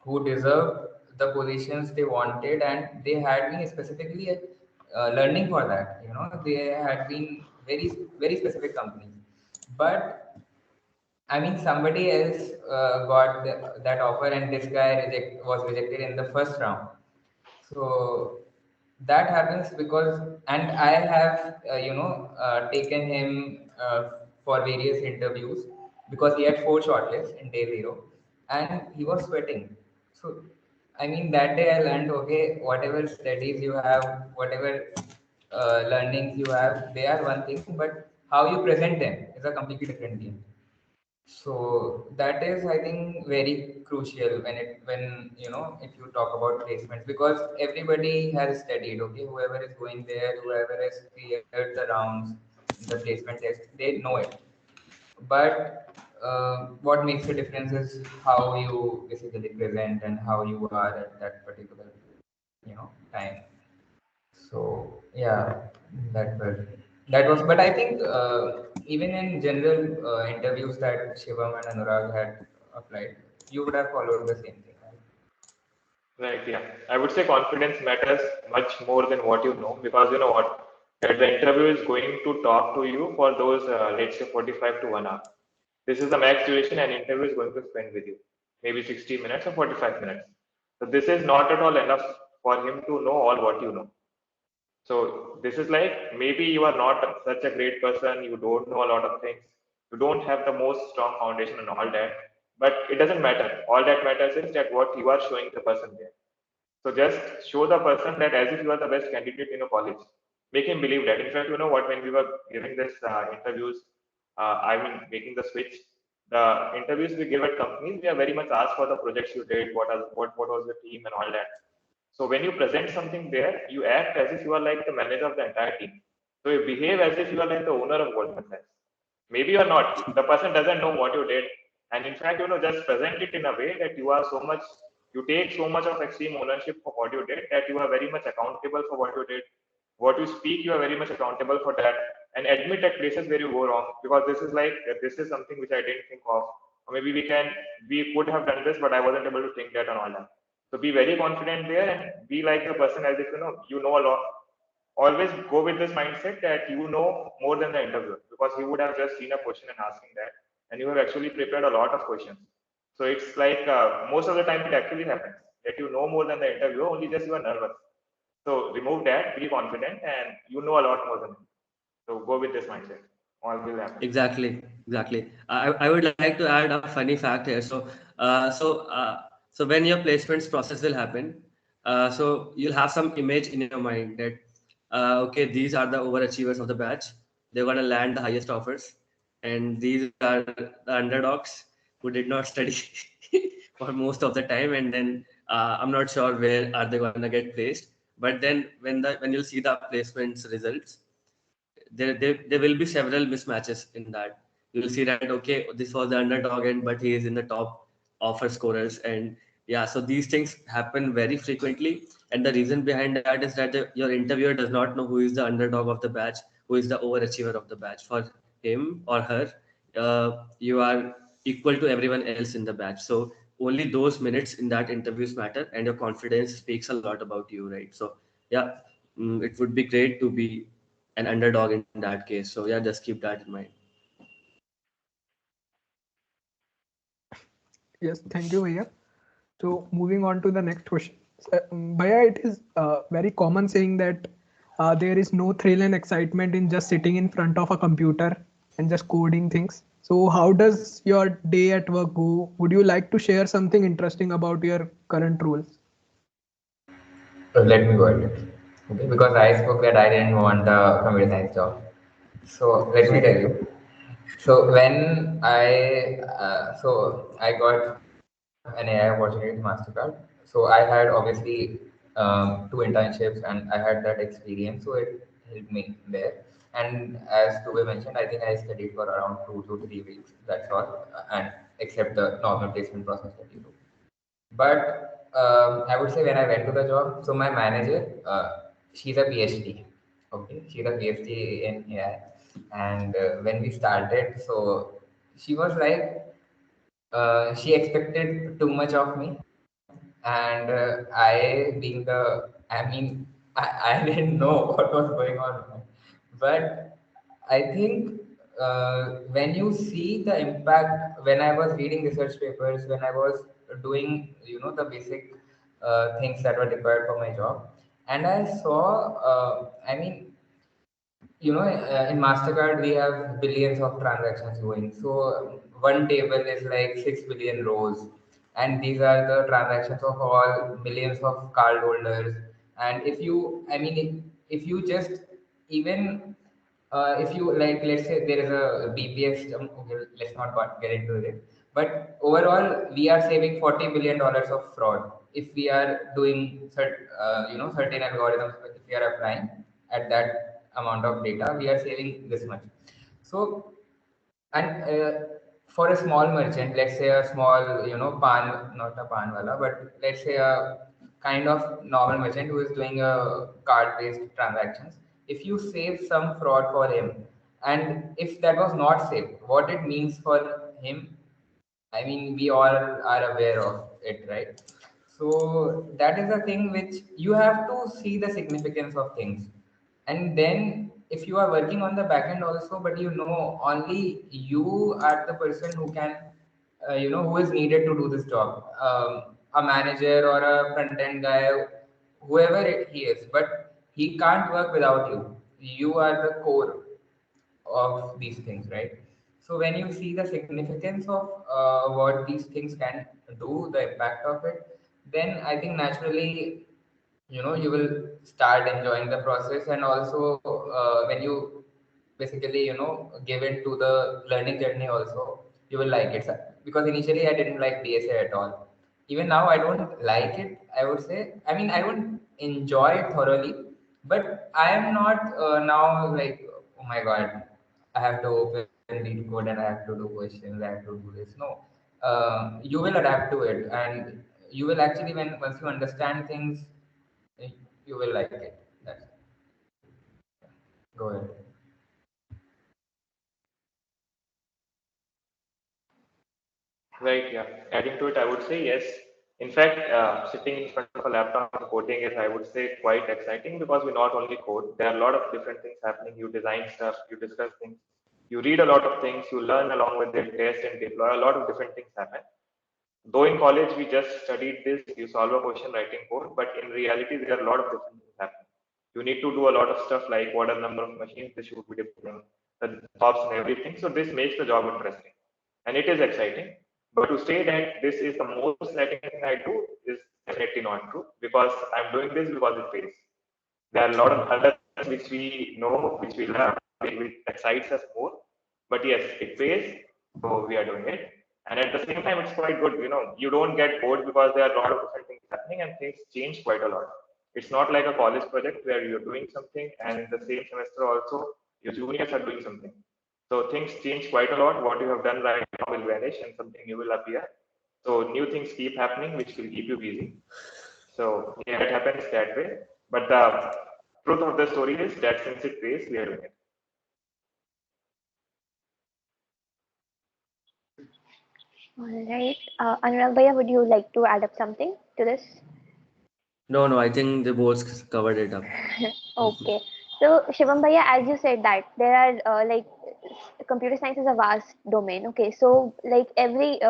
who deserved the positions they wanted, and they had been specifically learning for that. You know, they had been very specific companies, but I mean, somebody else got that offer, and this guy was rejected in the first round. So that happens because, and I have, taken him for various interviews because he had four shortlists in day zero, and he was sweating. So, I mean, that day I learned, okay, whatever studies you have, whatever learnings you have, they are one thing, but how you present them is a completely different game. So that is, I think, very crucial when if you talk about placements, because everybody has studied. Okay, whoever is going there, whoever has cleared the rounds, the placement test, they know it. But what makes the difference is how you basically present and how you are at that particular time. So yeah, that was But I think even in general interviews that Shivam and Anurag had applied, you would have followed the same thing, right? Right, yeah. I would say confidence matters much more than what you know, because you know what? That the interview is going to talk to you for those, let's say, 45 to 1 hour. This is the max duration an interview is going to spend with you, maybe 60 minutes or 45 minutes. So this is not at all enough for him to know all what you know. So this is like maybe you are not such a great person, you don't know a lot of things, you don't have the most strong foundation and all that, but it doesn't matter. All that matters is that what you are showing the person there. So just show the person that as if you are the best candidate in your college. Make him believe that. In fact, you know what? When we were giving this interviews, I mean making the switch, the interviews we give at companies, we are very much asked for the projects you did, what was the team and all that. So when you present something there, you act as if you are like the manager of the entire team. So you behave as if you are like the owner of Goldman Sachs. Maybe you're not. The person doesn't know what you did. And in fact, just present it in a way that you are so much, you take so much of extreme ownership for what you did that you are very much accountable for what you did. What you speak, you are very much accountable for that. And admit at places where you go wrong. Because this is something which I didn't think of. Or maybe we could have done this, but I wasn't able to think that and all that. So be very confident there and be like the person as if you know a lot. Always go with this mindset that you know more than the interviewer, because you would have just seen a question and asking that, and you have actually prepared a lot of questions. So it's like most of the time it actually happens that you know more than the interviewer, only just you are nervous. So remove that, be confident, and you know a lot more than him. So go with this mindset. All will happen. Exactly. I would like to add a funny fact here. So when your placements process will happen, so you'll have some image in your mind that okay, these are the overachievers of the batch. They're gonna land the highest offers, and these are the underdogs who did not study for most of the time, and then I'm not sure where are they gonna get placed. But then when you'll see the placements results, there will be several mismatches in that. You'll see that okay, this was the underdog and but he is in the top offer scorers, and yeah, so these things happen very frequently, and the reason behind that is that your interviewer does not know who is the underdog of the batch, who is the overachiever of the batch. For him or her, you are equal to everyone else in the batch, so only those minutes in that interviews matter, and your confidence speaks a lot about you, right? So yeah, it would be great to be an underdog in that case. So yeah, just keep that in mind. Yes, thank you, Bhaiya. So moving on to the next question. Bhaiya, it is very common saying that there is no thrill and excitement in just sitting in front of a computer and just coding things. So how does your day at work go? Would you like to share something interesting about your current roles? So let me go ahead. Okay, because I spoke that I didn't want a computer science job. So let me tell you. So when I got an AI opportunity with Mastercard. So I had obviously two internships and I had that experience, so it helped me there. And as Tube mentioned, I think I studied for around 2 to 3 weeks. That's all, and except the normal placement process that you do. But I would say when I went to the job, so my manager, she's a PhD. Okay, she's a PhD in AI. And when we started, so she was like, she expected too much of me, and I, being the, I mean, I didn't know what was going on, but I think when you see the impact, when I was reading research papers, when I was doing, the basic things that were required for my job, and I saw, I mean, in Mastercard we have billions of transactions going. So one table is like 6 billion rows, and these are the transactions of all millions of card holders. And if you, I mean, if you just even if you like, let's say there is a BPS, okay, let's not get into it. But overall, we are saving $40 billion of fraud if we are doing certain algorithms. If we are applying at that amount of data, we are saving this much. So, and for a small merchant, let's say a small, pan, not a pan wala, but let's say a kind of normal merchant who is doing a card-based transactions, if you save some fraud for him, and if that was not saved, what it means for him, I mean, we all are aware of it, right? So that is a thing which you have to see the significance of things. And then if you are working on the back end also, but only you are the person who can, who is needed to do this job. A manager or a front end guy, whoever he is, but he can't work without you. You are the core of these things, right? So when you see the significance of what these things can do, the impact of it, then I think naturally, you will start enjoying the process. And also when you basically, give it to the learning journey also, you will like it. Because initially I didn't like DSA at all. Even now I don't like it, I would say. I mean, I don't enjoy it thoroughly, but I am not now like, oh my god, I have to open lead code and I have to do questions, I have to do this. No, you will adapt to it, and you will actually, when once you understand things, eh, you will like it. That's it. Go ahead. Right, yeah. Adding to it, I would say yes. In fact, sitting in front of a laptop and coding is, I would say, quite exciting because we not only code, there are a lot of different things happening. You design stuff, you discuss things, you read a lot of things, you learn along with it, test and deploy. A lot of different things happen. Though in college we just studied this, you solve a question writing code, but in reality there are a lot of different things happening. You need to do a lot of stuff like what are the number of machines this should be deploying, the jobs and everything. So this makes the job interesting, and it is exciting. But to say that this is the most exciting thing I do is definitely not true because I'm doing this because it pays. There are a lot of other things which we know, which we learn, which excites us more. But yes, it pays, so we are doing it. And at the same time, it's quite good. You don't get bored because there are a lot of different things happening and things change quite a lot. It's not like a college project where you're doing something and in the same semester also your juniors are doing something. So things change quite a lot. What you have done right now will vanish and something new will appear. So new things keep happening, which will keep you busy. So yeah, it happens that way. But the truth of the story is that since it pays, we are doing it. All right. Anurag Bhaiya, would you like to add up something to this? No, no, I think the both covered it up. Okay. So, Shivam Bhaiya, as you said that there are computer science is a vast domain. Okay. So, like every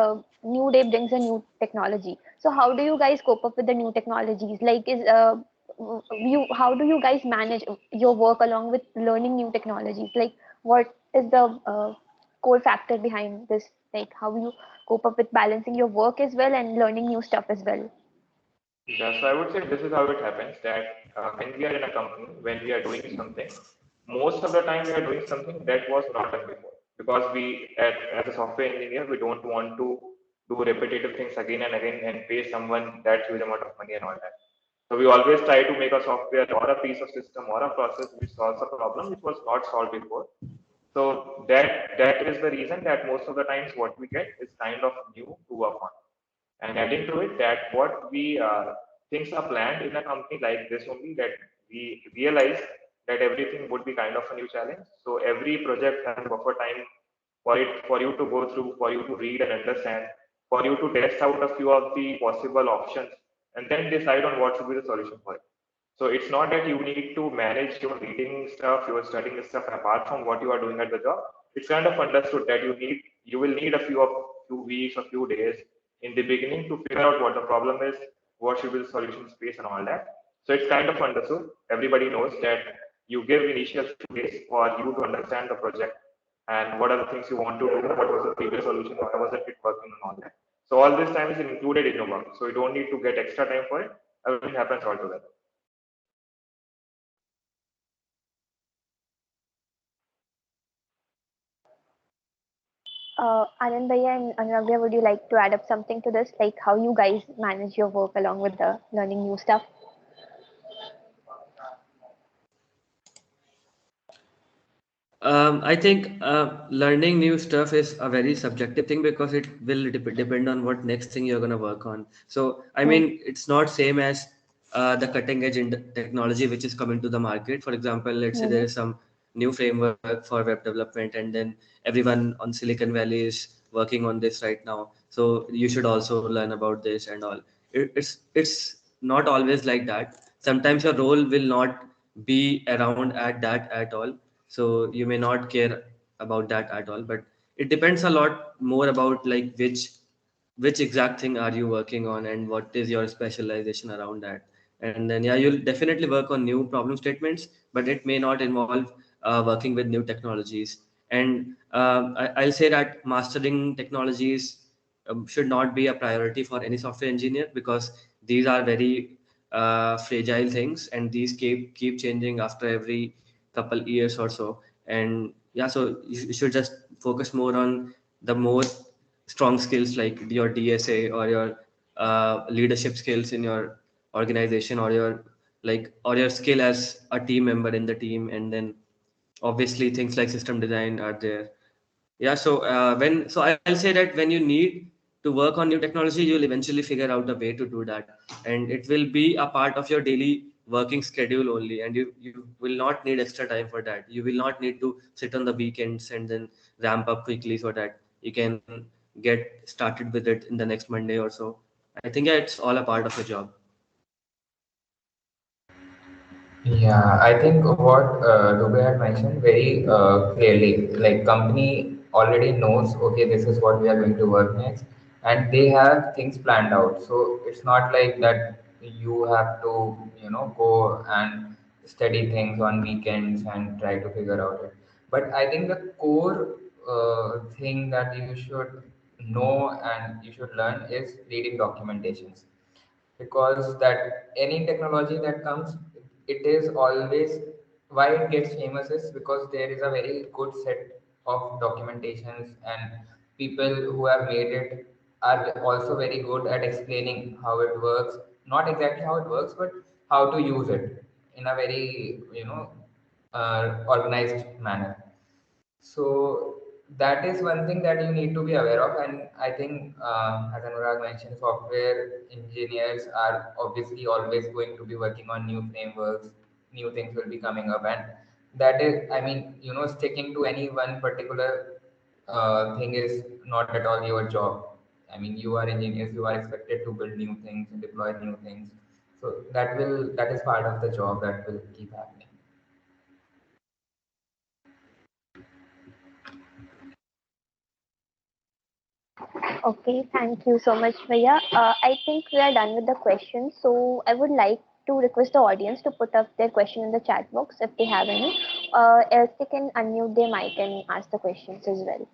new day brings a new technology. So, how do you guys cope up with the new technologies? Like, how do you guys manage your work along with learning new technologies? Like, what is the core factor behind this? Like, how you cope up with balancing your work as well and learning new stuff as well? Yeah, so I would say this is how it happens that when we are in a company, when we are doing something, most of the time we are doing something that was not done before. Because as a software engineer, we don't want to do repetitive things again and again and pay someone that huge amount of money and all that. So we always try to make a software or a piece of system or a process which solves a problem which was not solved before. So that is the reason that most of the times what we get is kind of new to work on. And adding to it, that what we things are planned in a company like this only that we realize that everything would be kind of a new challenge. So every project has buffer time for you to go through, for you to read and understand. for you to test out a few of the possible options and then decide on what should be the solution for it. So it's not that you need to manage your reading stuff, your studying stuff apart from what you are doing at the job. It's kind of understood that you will need a few weeks or few days in the beginning to figure out what the problem is, what should be the solution space and all that. So it's kind of understood. Everybody knows that you give initial few days for you to understand the project and what are the things you want to do, what was the previous solution, what was it working and all that. So all this time is included in your work. So you don't need to get extra time for it. Everything happens all together. Anand Bhaiya and Anurag Bhaiya, would you like to add up something to this, like how you guys manage your work along with the learning new stuff? I think learning new stuff is a very subjective thing because it will depend on what next thing you're gonna work on. So I Hmm. mean, it's not same as the cutting edge in technology which is coming to the market. For example, let's say there Hmm. is some new framework for web development, and then everyone on Silicon Valley is working on this right now. So you should also learn about this and all. It's not always like that. Sometimes your role will not be around at that at all, so you may not care about that at all, but it depends a lot more about like which exact thing are you working on and what is your specialization around that. And then yeah, you'll definitely work on new problem statements, but it may not involve working with new technologies. And I'll say that mastering technologies should not be a priority for any software engineer, because these are very fragile things, and these keep changing after every couple years or so. And yeah, so you should just focus more on the more strong skills like your DSA or your leadership skills in your organization, or your skill as a team member in the team. And then obviously things like system design are there. Yeah, so I'll say that when you need to work on new technology, you'll eventually figure out a way to do that, and it will be a part of your daily working schedule only, and you will not need extra time for that. You will not need to sit on the weekends and then ramp up quickly so that you can get started with it in the next Monday or so. I think yeah, it's all a part of your job. Yeah, I think what Dubey had mentioned very clearly, like company already knows, okay, this is what we are going to work next, and they have things planned out. So it's not like that you have to, go and study things on weekends and try to figure out it. But I think the core thing that you should know and you should learn is reading documentations, because that any technology that comes, it is always, why it gets famous is because there is a very good set of documentations, and people who have made it are also very good at explaining how it works, not exactly how it works, but how to use it in a very organized manner. So that is one thing that you need to be aware of, and I think, as Anurag mentioned, software engineers are obviously always going to be working on new frameworks, new things will be coming up, and that is, I mean, sticking to any one particular thing is not at all your job. I mean, you are engineers, you are expected to build new things and deploy new things. So that is part of the job that will keep happening. Okay, thank you so much, Bhaiya. I think we are done with the questions. So I would like to request the audience to put up their question in the chat box if they have any. Else they can unmute their mic and ask the questions as well.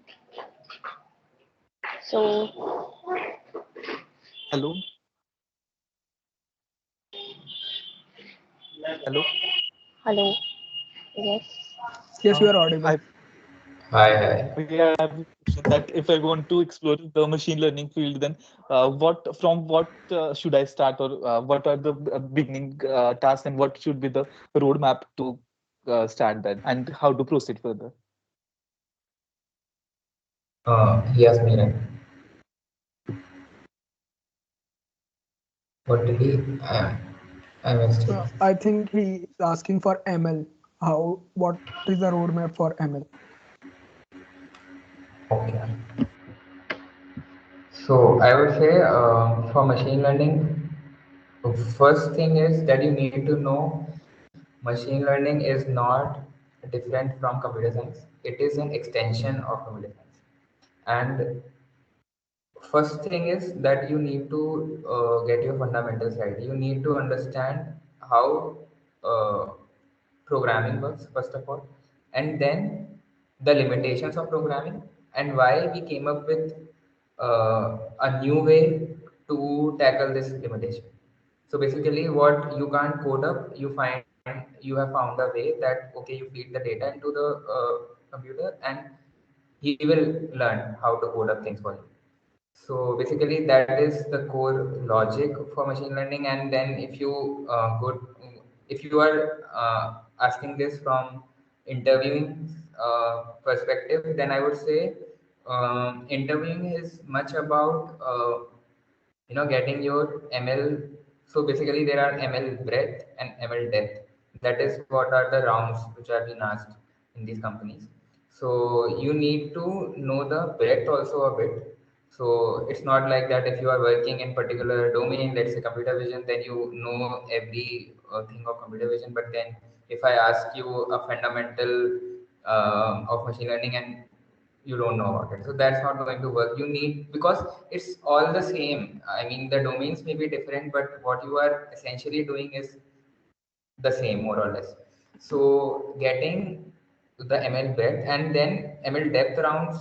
So, Hello, hello. hello. Yes. Yes, you are audible. I Hi, hi. okay, I have a question that if I want to explore the machine learning field, then what should I start, or what are the beginning tasks, and what should be the roadmap to start that, and how to proceed further? Yes, Mira. What did he? I missed it. I think he is asking for ML. What is the roadmap for ML? Okay. So I would say for machine learning, first thing is that you need to know machine learning is not different from computer science. It is an extension of computer science. And first thing is that you need to get your fundamentals right. You need to understand how uh, programming works, first of all, and then the limitations of programming and why we came up with a new way to tackle this limitation. So basically, what you can't code up, you have found a way that okay, you feed the data into the computer and he will learn how to code up things for you. So basically, that is the core logic for machine learning. And then if you are asking this from interviewing perspective, then I would say interviewing is much about getting your ML. So basically, there are ML breadth and ML depth. That is what are the rounds which are being asked in these companies. So you need to know the breadth also a bit. So it's not like that if you are working in particular domain, let's say computer vision, then you know every thing of computer vision. But then if I ask you a fundamental of machine learning and you don't know about it, so that's not going to work. You need, because it's all the same. I mean, the domains may be different, but what you are essentially doing is the same, more or less. So getting the ML breadth and then ML depth rounds,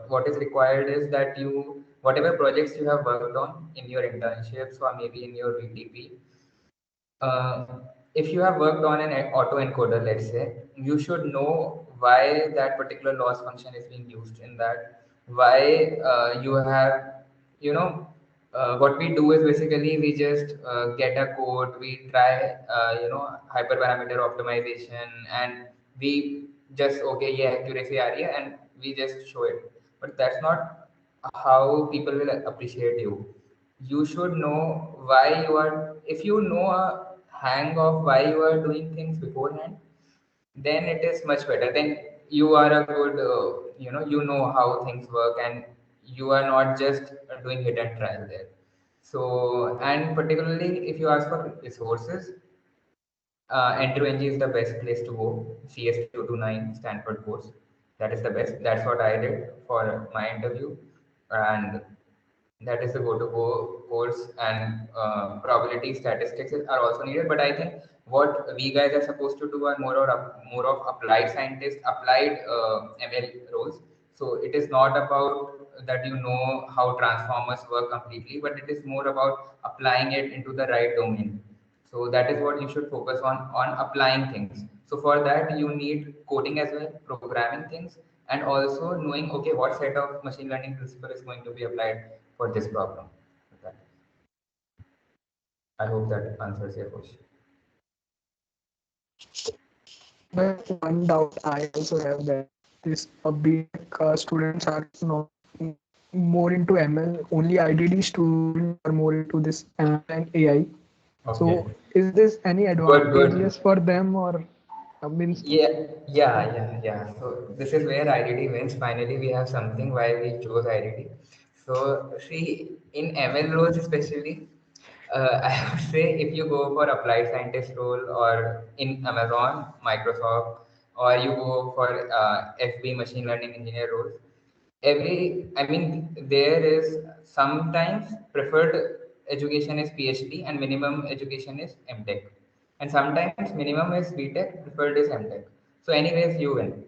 what is required is that you, whatever projects you have worked on in your internships or maybe in your VTP, uh, if you have worked on an autoencoder, let's say, you should know why that particular loss function is being used in that. Why you have, what we do is basically we just get a code, we try, hyperparameter optimization, and we just okay, yeah, accuracy area, and we just show it. But that's not how people will appreciate you. You should know why you are, if you know a hang of why you are doing things beforehand, then it is much better. Then you are a good you know how things work, and you are not just doing hit and trial there. So, and particularly if you ask for resources, Entry is the best place to go. CS229 Stanford course. That is the best. That's what I did for my interview, and that is the go-to-go course. And probability statistics are also needed. But I think what we guys are supposed to do are more of applied scientists, applied ML roles. So it is not about that you know how transformers work completely, but it is more about applying it into the right domain. So that is what you should focus on applying things. So for that you need coding as well, programming things, and also knowing okay what set of machine learning principle is going to be applied for this problem. Okay. I hope that answers your question. But one doubt I also have that this B.Tech students are not more into ML. Only IDD students are more into this ML and AI. Okay. So is this any Good, good. advantageous for them or means? Yeah. So this is where IDD wins. Finally, we have something why we chose IDD. So see, in ML roles especially, I would say if you go for applied scientist role or in Amazon, Microsoft, or you go for FB machine learning engineer roles, I mean, there is sometimes preferred education is PhD and minimum education is MTech, and sometimes minimum is BTech, preferred is MTech. So anyways, you win.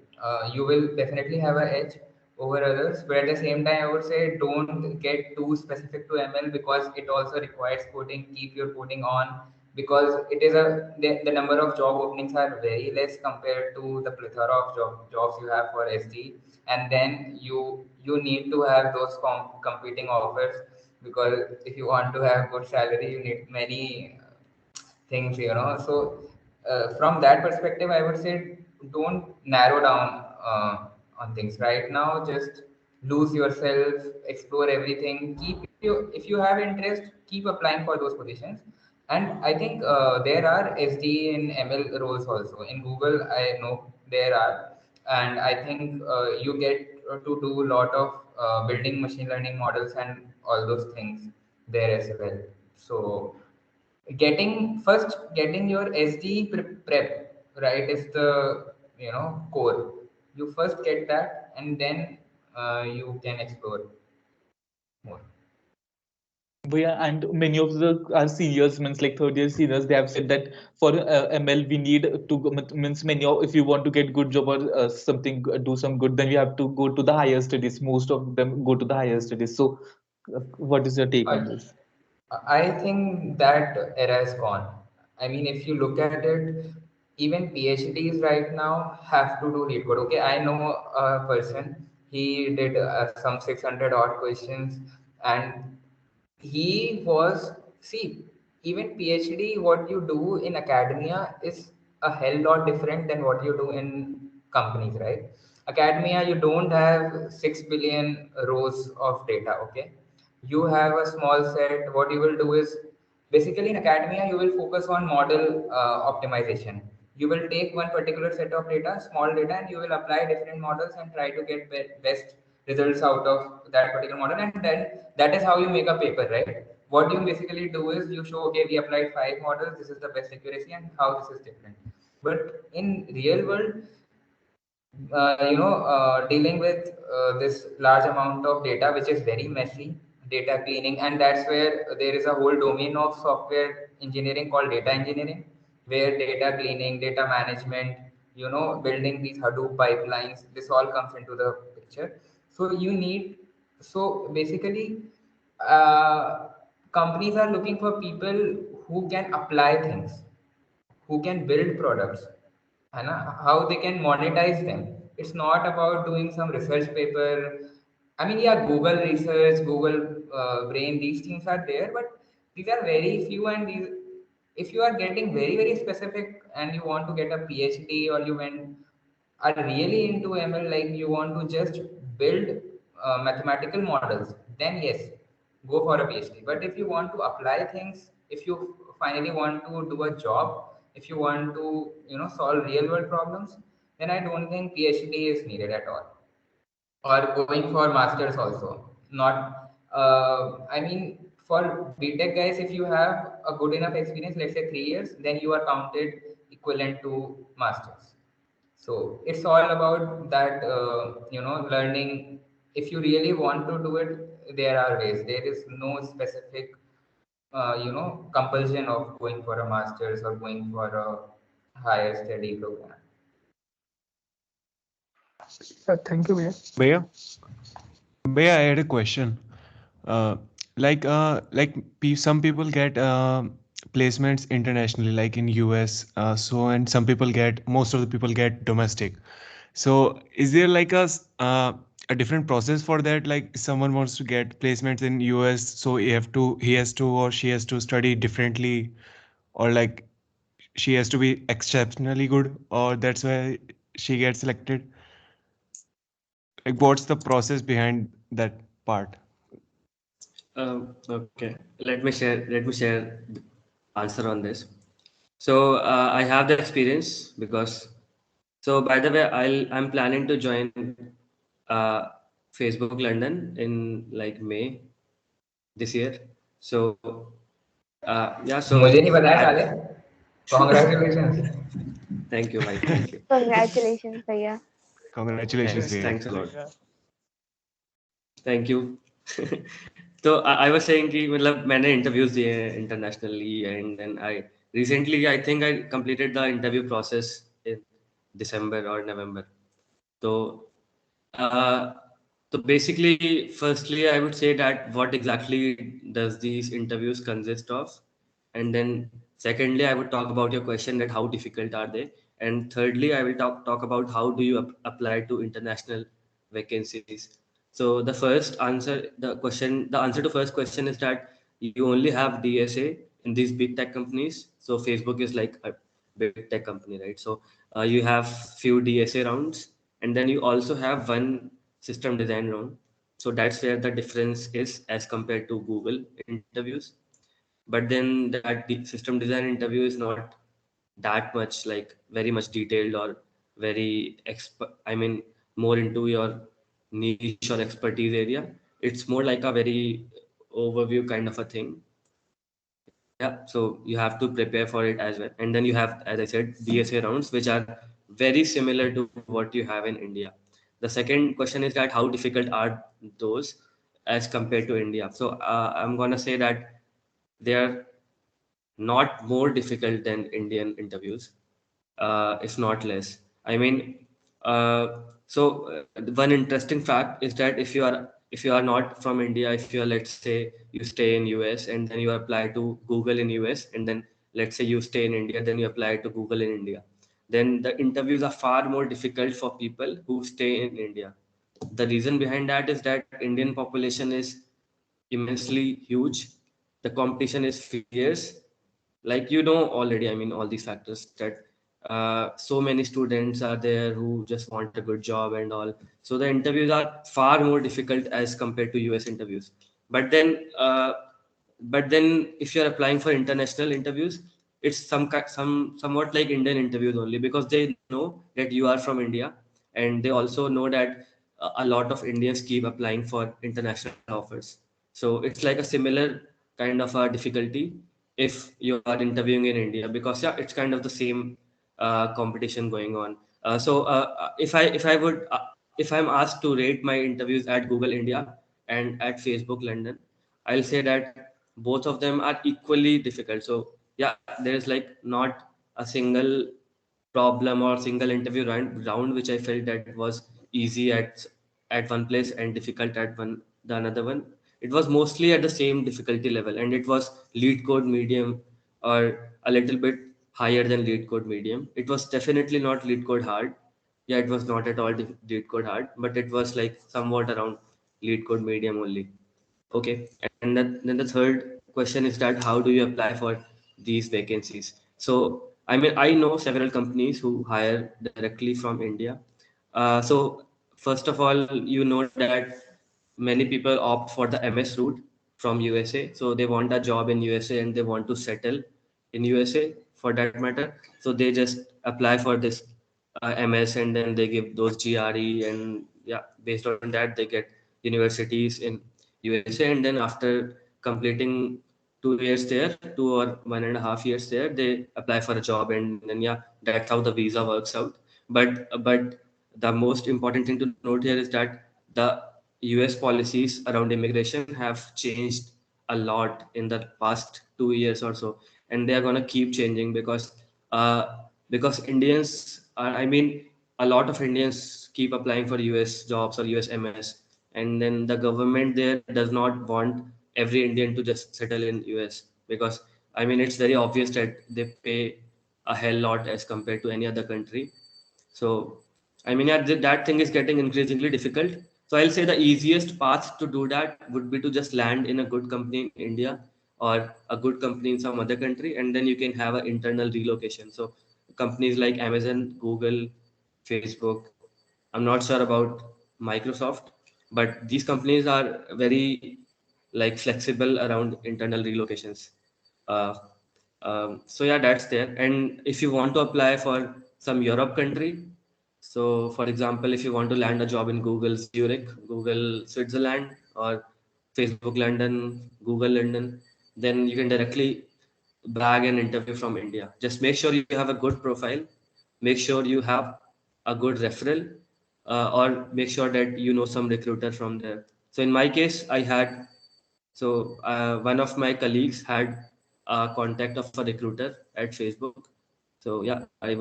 You will definitely have an edge over others, but at the same time I would say don't get too specific to ML because it also requires coding. Keep your coding on, because it is the number of job openings are very less compared to the plethora of jobs you have for SD. And then you need to have those competing offers, because if you want to have good salary you need many things, so from that perspective I would say don't narrow down on things right now. Just lose yourself, explore everything, if you have interest, keep applying for those positions. And I think there are SD and ML roles also in Google, I know there are. And I think you get to do a lot of building machine learning models and all those things there as well. So getting your SD prep right is the core. You first get that, and then you can explore more. But yeah, and many of the our seniors, means like third year seniors, they have said that for ML we need to means many of, if you want to get good job or something do some good, then you have to go to the higher studies. Most of them go to the higher studies. So, what is your take I, on this? I think that era is gone. I mean, if you look at it, even PhDs right now have to do lead code. Okay, I know a person, he did some 600 odd questions, and he was, see, even PhD, what you do in academia is a hell lot different than what you do in companies, right? Academia, you don't have 6 billion rows of data, okay? You have a small set. What you will do is, basically in academia, you will focus on model optimization. You will take one particular set of data, small data, and you will apply different models and try to get best results out of that particular model. And then that is how you make a paper, right? What you basically do is you show, okay, we applied 5 models, this is the best accuracy and how this is different. But in real world, dealing with this large amount of data, which is very messy, data cleaning, and that's where there is a whole domain of software engineering called data engineering, where data cleaning, data management, building these Hadoop pipelines, this all comes into the picture. So so basically, uh, companies are looking for people who can apply things, who can build products, and how they can monetize them. It's not about doing some research paper. I mean, yeah, Google research, Google brain, these things are there, but these are very few. And if you are getting very, very specific and you want to get a PhD, or are really into ML, like you want to just build mathematical models, then yes, go for a PhD. But if you want to apply things, if you finally want to do a job, if you want to solve real world problems, then I don't think PhD is needed at all. Or going for masters also, not I mean, for B.Tech guys, if you have a good enough experience, let's say 3 years, then you are counted equivalent to masters. So it's all about that, learning. If you really want to do it, there are ways. There is no specific compulsion of going for a master's or going for a higher study program. Thank you, Bhaiya. Bhaiya, Bhaiya, I had a question. Uh, some people get placements internationally, like in US. And some people most of the people get domestic. So, is there like a different process for that? Like, someone wants to get placements in US, so he has to, or she has to study differently, or like she has to be exceptionally good, or that's why she gets selected. Like, what's the process behind that part? Okay, let me share the answer on this. So I have the experience because, so by the way, I'm planning to join uh, Facebook London in like May this year. So yeah, मुझे so नहीं बताया I साले. Congratulations. thank you, bhai, thank you. Congratulations, Bhaiya. Congratulations, Thanks, Bhaiya. thanks a lot. Yeah. Thank you. तो I was saying कि मतलब मैंने interviews दिए हैं internationally, and then I think I completed the interview process in December or November. So uh, so basically, firstly, I would say that what exactly does these interviews consist of, and then secondly, I would talk about your question that how difficult are they, and thirdly, I will talk about how do you apply to international vacancies. So the answer to first question is that you only have DSA in these big tech companies. So Facebook is like a big tech company, right? So you have few DSA rounds, and then you also have one system design round. So that's where the difference is as compared to Google interviews. But then that system design interview is not that much like very much detailed or very I mean more into your niche or expertise area. It's more like a very overview kind of a thing. Yeah, so you have to prepare for it as well. And then you have, as I said, BSA rounds, which are very similar to what you have in India. The second question is that how difficult are those as compared to India? So I'm gonna say that they are not more difficult than Indian interviews, if not less. I mean, one interesting fact is that if you are not from India, if you are, let's say, you stay in US and then you apply to Google in US, and then let's say you stay in India, then you apply to Google in India, then the interviews are far more difficult for people who stay in India. The reason behind that is that Indian population is immensely huge. The competition is fierce, like already, I mean, all these factors that so many students are there who just want a good job and all, so the interviews are far more difficult as compared to US interviews. But then uh, but then if you're applying for international interviews, it's somewhat like Indian interviews only, because they know that you are from India, and they also know that a lot of Indians keep applying for international offers. So it's like a similar kind of a difficulty if you are interviewing in India, because yeah, it's kind of the same competition going on. If I'm asked to rate my interviews at Google India and at Facebook London, I'll say that both of them are equally difficult. So yeah, there's like not a single problem or single interview round which I felt that was easy at one place and difficult at the another one. It was mostly at the same difficulty level, and it was lead code medium or a little bit higher than lead code medium. It was definitely not lead code hard. Yeah, it was not at all lead code hard, but it was like somewhat around lead code medium only. Okay, and then the third question is that how do you apply for these vacancies? So, I mean, I know several companies who hire directly from India. So, first of all, you know that many people opt for the MS route from USA. So, they want a job in USA and they want to settle in USA for that matter. So, they just apply for this MS, and then they give those GRE, and yeah, based on that, they get universities in USA, and then after completing 2 years there, 2 or 1.5 years there, they apply for a job, and then yeah, that's how the visa works out. But the most important thing to note here is that the US policies around immigration have changed a lot in the past 2 years or so, and they are gonna keep changing because Indians are, I mean, a lot of Indians keep applying for US jobs or US MS, and then the government there does not want every Indian to just settle in US, because I mean, it's very obvious that they pay a hell lot as compared to any other country. So, I mean, yeah, that thing is getting increasingly difficult. So, I'll say the easiest path to do that would be to just land in a good company in India or a good company in some other country, and then you can have an internal relocation. So, companies like Amazon, Google, Facebook, I'm not sure about Microsoft, but these companies are very like flexible around internal relocations. Uh, so yeah, that's there. And if you want to apply for some Europe country, so for example, if you want to land a job in Google Zurich, Google Switzerland, or Facebook London, Google London, then you can directly bag an interview from India. Just make sure you have a good profile, make sure you have a good referral, or make sure that you know some recruiter from there. So in my case, one of my colleagues had a contact of a recruiter at Facebook. So yeah, I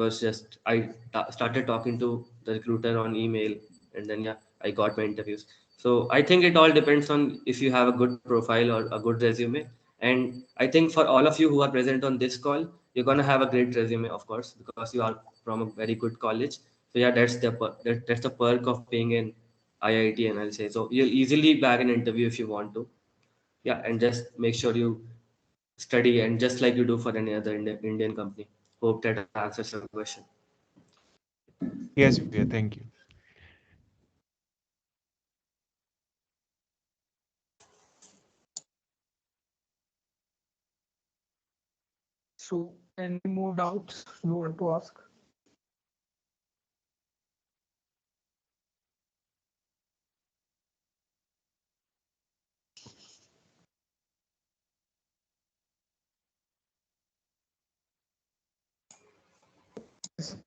started talking to the recruiter on email, and then yeah, I got my interviews. So I think it all depends on if you have a good profile or a good resume. And I think for all of you who are present on this call, you're gonna have a great resume, of course, because you are from a very good college. So yeah, that's the perk of being in IIT, and I'll say so. You'll easily bag an interview if you want to. Yeah, and just make sure you study, and just like you do for any other Indian company. Hope that answers your question. Yes, Via, thank you. So, any more doubts you want to ask?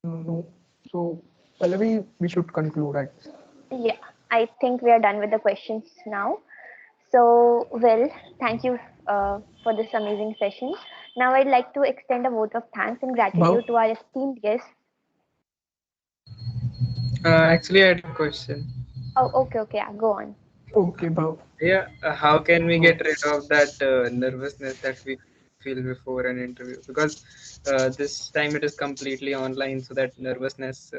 No. So, Pallavi, we should conclude, right? Yeah, I think we are done with the questions now. So, well, thank you for this amazing session. Now, I'd like to extend a vote of thanks and Bhav? gratitude to our esteemed guests. Actually, I had a question. Oh, okay, okay, yeah, go on. Okay, Bhav. Yeah, how can we Oh, get rid of that nervousness that we feel before an interview? Because this time it is completely online, so that nervousness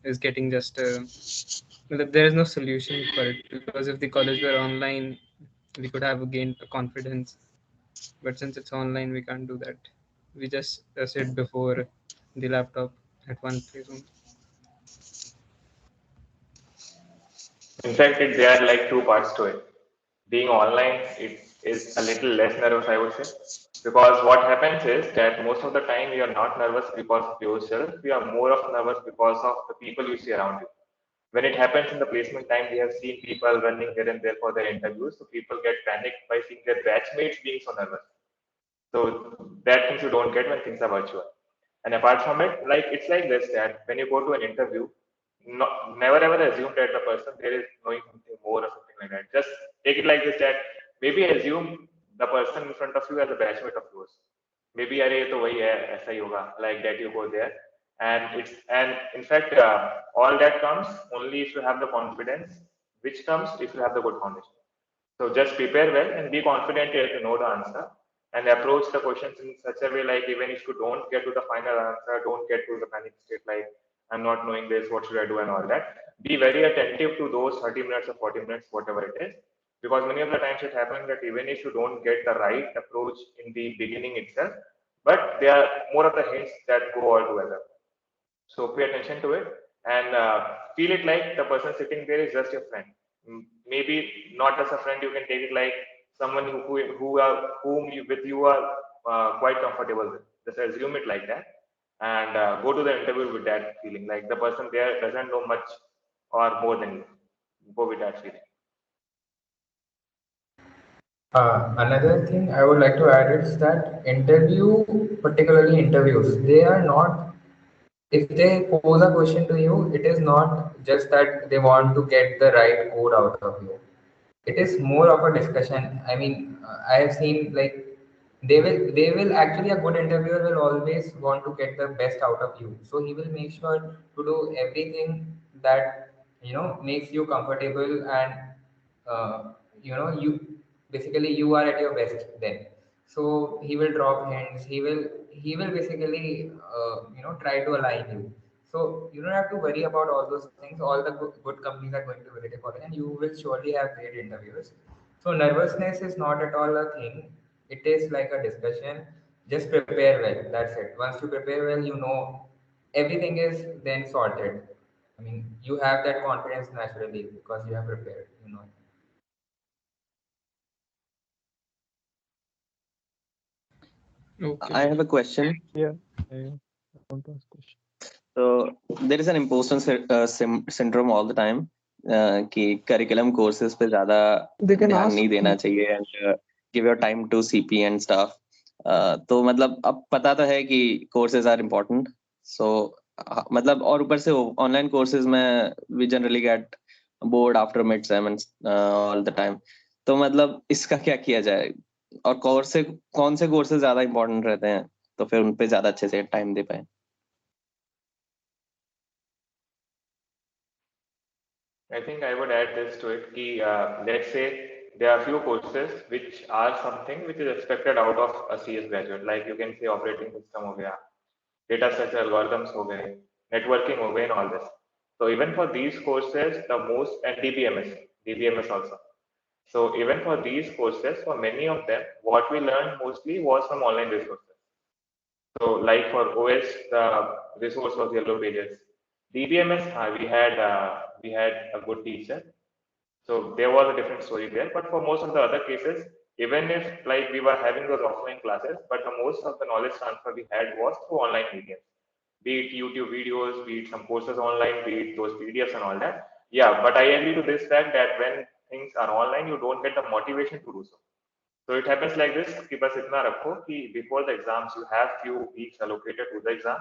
is getting just. There is no solution for it because if the college were online, we could have gained confidence. But since it's online, we can't do that. We just sit before the laptop at one place only. In fact, there are like two parts to it. Being online, it is a little less nervous, I would say, because what happens is that most of the time you are not nervous because of yourself. You are more of nervous because of the people you see around you. When it happens in the placement time, we have seen people running here and there for their interviews. So people get panicked by seeing their batchmates being so nervous. So that things you don't get when things are virtual. And apart from it, like it's like this that when you go to an interview, never ever assume that the person there is knowing something more or something like that. Just take it like this that maybe assume the person in front of you as a batchmate of yours. Maybe अरे ये तो वही है ऐसा ही होगा like that you go there and in fact all that comes only if you have the confidence which comes if you have the good foundation. So just prepare well and be confident that you know the answer and approach the questions in such a way like even if you don't get to the final answer, don't get to the panic state like I'm not knowing this, what should I do and all that. Be very attentive to those 30 minutes or 40 minutes, whatever it is. Because many of the times it happens that even if you don't get the right approach in the beginning itself, but there are more of the hints that go all together. So pay attention to it and feel it like the person sitting there is just your friend. Maybe not as a friend, you can take it like someone whom you with you are quite comfortable with. Just assume it like that and go to the interview with that feeling. Like the person there doesn't know much or more than you. Go with that feeling. Another thing I would like to add is that particularly interviews, they are not, if they pose a question to you, it is not just that they want to get the right code out of you. It is more of a discussion. I mean, I have seen like they will actually, a good interviewer will always want to get the best out of you. So he will make sure to do everything that makes you comfortable and you basically you are at your best then. So he will drop hints. He will basically try to align you. So you don't have to worry about all those things. All the good companies are going to visit college, and you will surely have great interviews. So nervousness is not at all a thing. It is like a discussion. Just prepare well. That's it. Once you prepare well, everything is then sorted. I mean, you have that confidence naturally because you have prepared. Okay. I have a question. Yeah, I want to ask question. So there is an imposter syndrome all the time कि curriculum courses पे ज़्यादा They can ध्यान ask. नहीं देना चाहिए and give your time to CP and stuff. तो मतलब अब पता तो है कि courses are important. So मतलब और ऊपर से online courses में we generally get bored after mid sem and all the time. तो मतलब इसका क्या किया जाए और कौन से courses ज़्यादा important रहते हैं तो फिर उन पे ज़्यादा अच्छे से time दे पाए. I think I would add this to it. Ki, let's say there are few courses which are something which is expected out of a CS graduate. Like you can say operating system हो गया, data structure algorithms हो गए, networking हो गए, and all this. So even for these courses, the most and DBMS also. So even for these courses, for many of them, what we learned mostly was from online resources. So like for OS, the resource was Yellow Pages. DBMS, we had a good teacher, so there was a different story there. But for most of the other cases, even if like we were having those offline classes, but the most of the knowledge transfer we had was through online mediums, be it YouTube videos, be it some courses online, be it those PDFs and all that. Yeah, but I agree to this fact that when things are online, you don't get the motivation to do so. So it happens like this कि बस इतना रखो कि before the exams you have few weeks allocated to the exam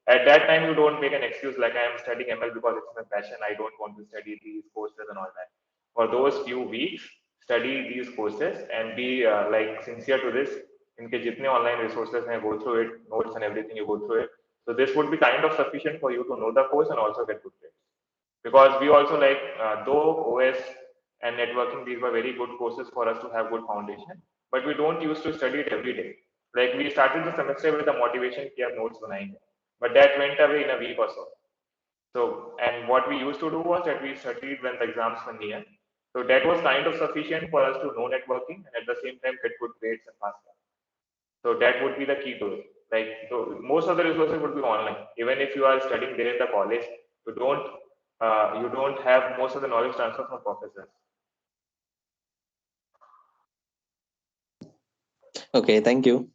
At that time, you don't make an excuse like I am studying ML because it's my passion. I don't want to study these courses and all that. For those few weeks, study these courses and be like sincere to this. इनके जितने online resources हैं, go through it, notes and everything, you go through it. So this would be kind of sufficient for you to know the course and also get good grades. Because we also like, though OS and networking, these were very good courses for us to have good foundation, but we don't used to study it every day. Like we started the semester with the motivation कि अब notes बनाएंगे, but that went away in a week or so. So, and what we used to do was that we studied when the exams were near. So that was kind of sufficient for us to know networking and at the same time get good grades and pass them. So that would be the key to it. Like so most of the resources would be online. Even if you are studying there in the college, you don't have most of the knowledge transfer from professors. Okay, thank you.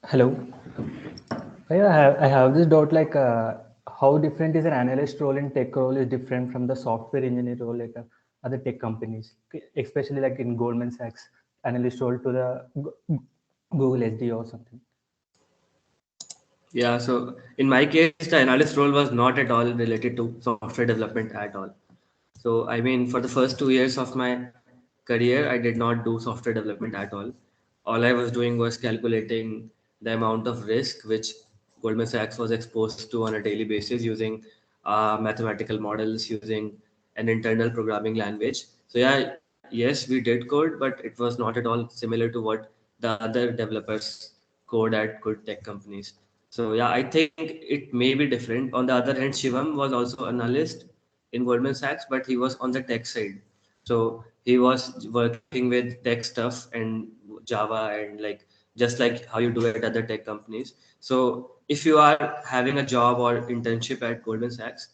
Hello. Yeah, I have this doubt like how different is an analyst role in tech role is different from the software engineer role like other tech companies, especially like in Goldman Sachs analyst role to the Google SD or something. Yeah, so in my case, the analyst role was not at all related to software development at all. So, I mean, for the first 2 years of my career, I did not do software development at all. All I was doing was calculating the amount of risk which Goldman Sachs was exposed to on a daily basis using mathematical models, using an internal programming language. So, yeah, yes, we did code, but it was not at all similar to what the other developers code at good tech companies. So yeah, I think it may be different. On the other hand, Shivam was also an analyst in Goldman Sachs, but he was on the tech side. So he was working with tech stuff and Java and like just like how you do it at other tech companies. So if you are having a job or internship at Goldman Sachs,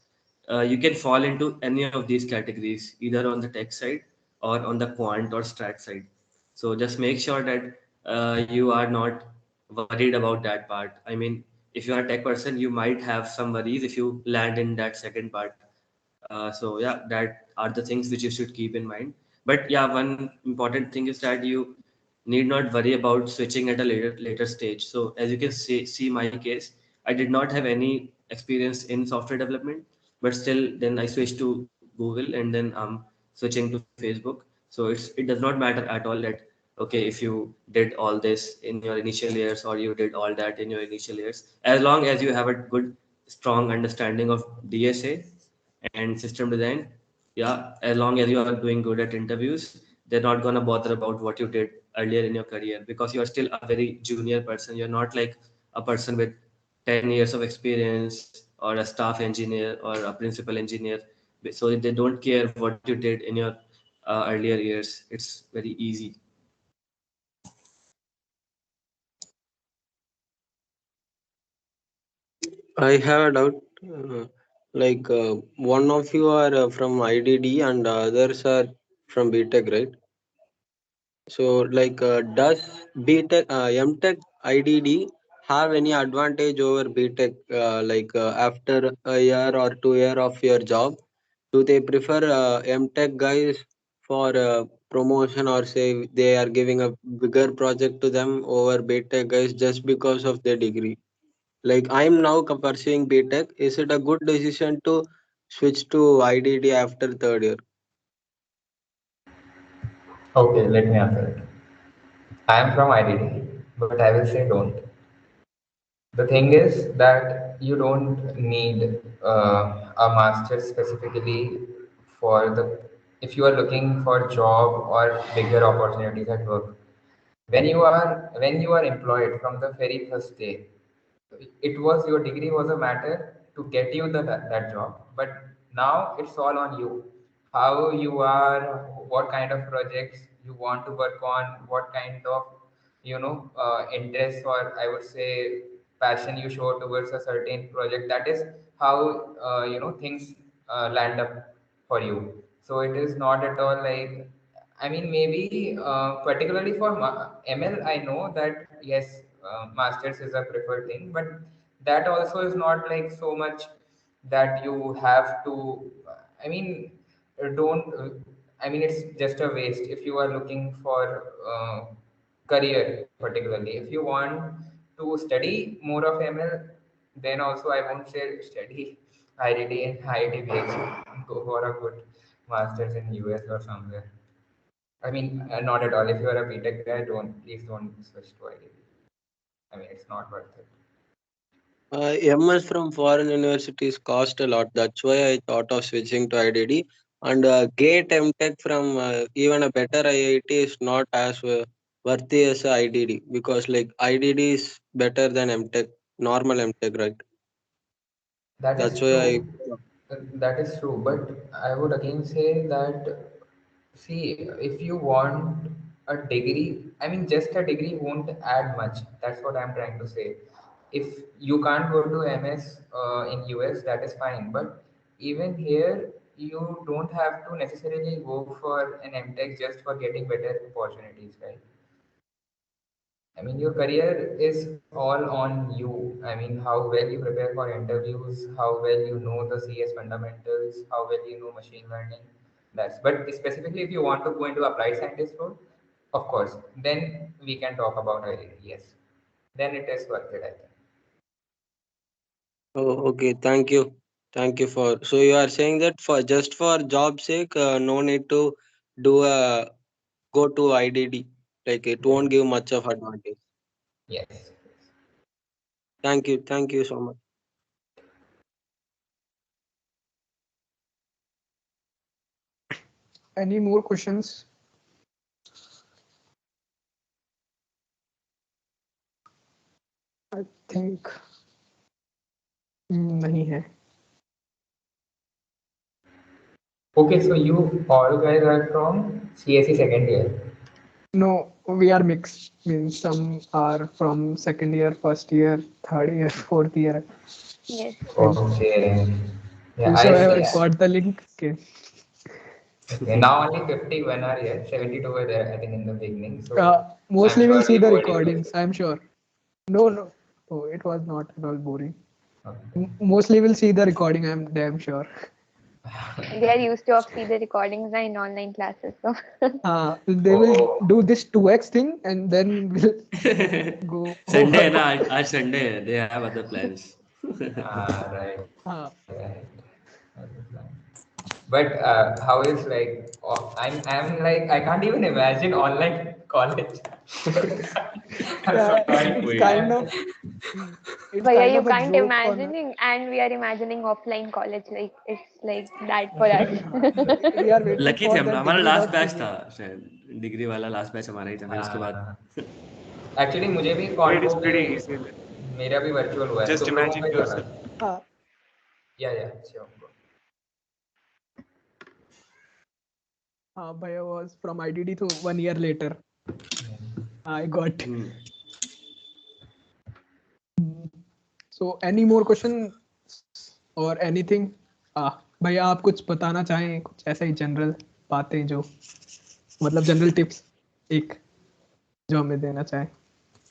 you can fall into any of these categories, either on the tech side or on the quant or strat side. So just make sure that you are not worried about that part. I mean, if you are a tech person, you might have some worries if you land in that second part. So yeah, that are the things which you should keep in mind. But yeah, one important thing is that you need not worry about switching at a later stage. So as you can see my case, I did not have any experience in software development, but still then I switched to Google and then I'm switching to Facebook. So it does not matter at all that okay if you did all this in your initial years or you did all that in your initial years, as long as you have a good strong understanding of DSA and system design. Yeah, as long as you are doing good at interviews, they're not going to bother about what you did earlier in your career because you are still a very junior person. You're not like a person with 10 years of experience or a staff engineer or a principal engineer. So they don't care what you did in your earlier years. It's very easy. I have a doubt. One of you are from IDD and others are from B.Tech, right? So, does B.Tech, M.Tech, IDD have any advantage over B.Tech? After a year or 2 year of your job, do they prefer M.Tech guys for promotion, or say they are giving a bigger project to them over B.Tech guys just because of their degree? Like I'm now pursuing B.Tech. Is it a good decision to switch to IDD after third year? Okay, let me answer it. I am from IDD, but I will say don't. The thing is that you don't need a master's specifically for the if you are looking for job or bigger opportunities at work. When you are employed from the very first day, it was your degree was a matter to get you that job, but now it's all on you, how you are, what kind of projects you want to work on, what kind of interest, or I would say passion you show towards a certain project. That is how things land up for you. So it is not at all like, I mean, maybe particularly for ML, I know that yes, masters is a preferred thing, but that also is not like so much that you have to. I mean, don't. I mean, it's just a waste if you are looking for career particularly. If you want to to study more of ML, then also I won't say study IDD and IIT BH. Go for a good masters in US or somewhere. I mean, not at all. If you are a B.Tech guy, please don't switch to IDD. I mean, it's not worth it. MS from foreign universities cost a lot. That's why I thought of switching to IDD. And GATE MTech from even a better IIT is not as worthy as IDD, because like IDD is better than MTech, normal MTech, right? That is That's why I. true. That is true. But I would again say that, see, if you want a degree, I mean, just a degree won't add much. That's what I'm trying to say. If you can't go to MS in US, that is fine. But even here, you don't have to necessarily go for an MTech just for getting better opportunities, right? I mean, your career is all on you. I mean, how well you prepare for interviews, how well you know the CS fundamentals, how well you know machine learning. That's, but specifically if you want to go into applied scientist role, of course, then we can talk about it. Yes, then it is worth it, I think. Oh, okay. Thank you. Thank you for. So you are saying that for just for job sake, no need to do a go to IDD. Like it Yes, won't give much of advantage. yes. Thank you. Thank you so much. Any more questions? I think नहीं है. Okay, so you all guys are from CSE second year. No, we are mixed. Means some are from second year, first year, third year, fourth year. Yes. And Okay. Yeah, I whosoever see. got the link came. Okay, now only 51 are here. 72 were there, I think, in the beginning. So I'm Mostly will sure see we'll the go deeper. recordings. I'm sure. No, no. Oh, it was not at all boring. Okay. Mostly will see the recording. I'm damn sure. They are used to of see the recordings in online classes. So They will Oh, do this 2x thing and then we'll go Sunday over. है ना आज Sunday है. They have other plans. right, Uh, right. But how is like, oh, I'm like, I can't even imagine online college. I'm yeah, sorry. it's Wait. kind of it's but yeah, kind you of a can't joke on. imagining, and we are imagining offline college. Like it's like that for us. We are waiting lucky थे for हम the हमारा last batch था degree.cpl. शायद degree वाला last batch हमारा ही था फिर उसके बाद एक्चुअली मुझे भी But it कॉन्वो is पे pretty easy. मेरा भी वर्चुअल हुआ है, Just तुम लोगों imagine का क्या था? yourself. Uh, या sure. Bhaiya was from IDD, so 1 year later, I got. So, any more question or anything? भैया आप कुछ बताना चाहें, कुछ ऐसा ही जनरल बातें जो मतलब जनरल टिप्स एक जो हमें देना चाहें मैं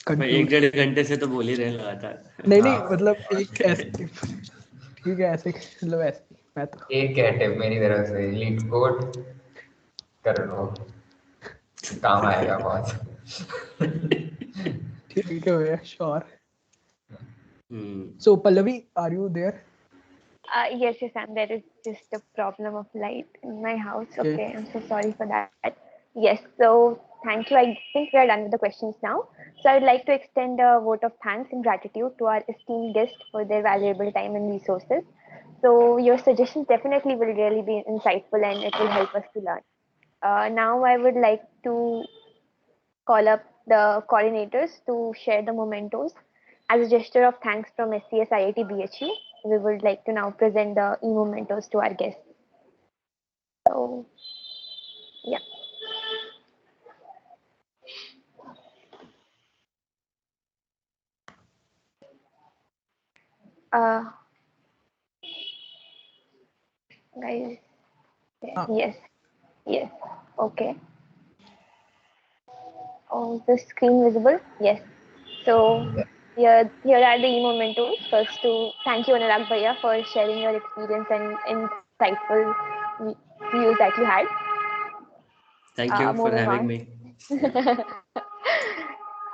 कंक्लूड. 1.5 घंटे से तो बोल ही रहे लगातार नहीं नहीं हाँ, मतलब एक ऐसे टिप. ठीक है ऐसे मतलब ऐसे मैं तो एक क्या टिप मेरी तरफ से, लीड कोड कर लो, काम आएगा बहुत. ठीक है भैया sure. Hmm So Pallavi, are you there? Yes, yes, and there is just a problem of light in my house. Okay. Okay, I'm so sorry for that. Yes, so thank you. I think we are done with the questions now. So I would like to extend a vote of thanks and gratitude to our esteemed guests for their valuable time and resources. So your suggestions definitely will really be insightful and it will help us to learn. Now I would like to call up the coordinators to share the mementos. As a gesture of thanks from SCS IIT BHU, we would like to now present the e-mementos to our guests. So, yeah. Uh, guys, yes, yes, okay. Oh, is the screen visible? Yes. So, here are the e-mementos. First, to thank you, Anurag Bhaiya, for sharing your experience and insightful views that you had. Thank you for Moving having on. Me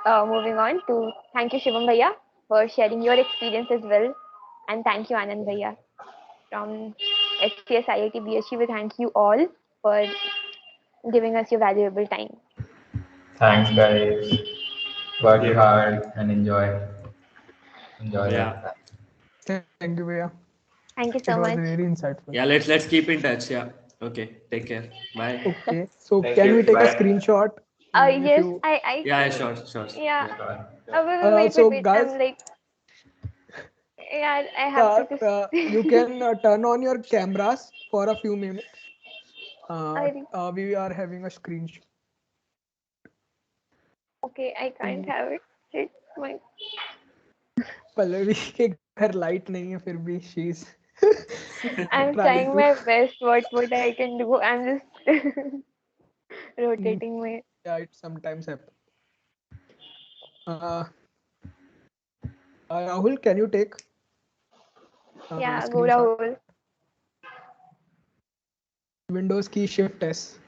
moving on to thank you Shivam Bhaiya for sharing your experience as well, and thank you Anand Bhaiya from HCS IIT BSc. We thank you all for giving us your valuable time. Thanks, guys. Thank Work you. hard and enjoy Yeah. your time. Thank you, Bhaiya. Thank you It so was much. very insightful. Yeah, let's keep in touch. Yeah. Okay. Take care. Bye. Okay, so Thank can you. we take a Bye. screenshot if Yes, you? Yeah, sure, sure. yeah. Yeah. Sure. Wait. So guys, I'm like, yeah, I have yeah, to just. you can turn on your cameras for a few minutes. I, We are having a screenshot. okay, I can't तो have it. Shit, my. Pallavi के घर light नहीं है फिर भी she is I'm trying trying to. my best. What I can do. I'm just Mm, rotating my. yeah, it sometimes happens. Uh, Rahul, can you take a Yeah, go screenshot? Rahul. Windows key Shift S.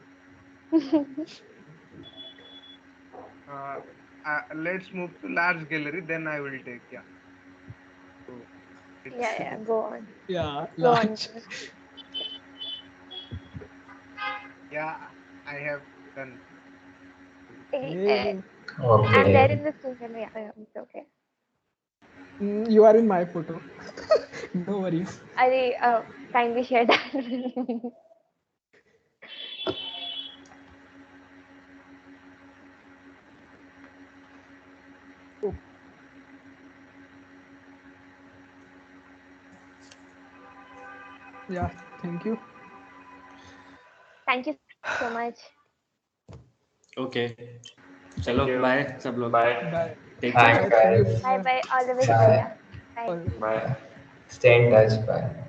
Let's move to large gallery, then I will take. Yeah. So it's Yeah, go on. Yeah, Go on. large. yeah, I have done. Hey, I'm there Okay. in the screen. Yeah, it's okay. you are in my photo. No worries. I kindly share that with me. Oh, yeah, thank you. Thank you so much. Okay. Thank चलो you. Bye सब लोग. Bye. Bye. Take care. Thanks, Bye. Thank you. guys. Bye Bye. bye. All the best, Bye. Bhaiya. Bye. Bye. Stay in touch. Bye.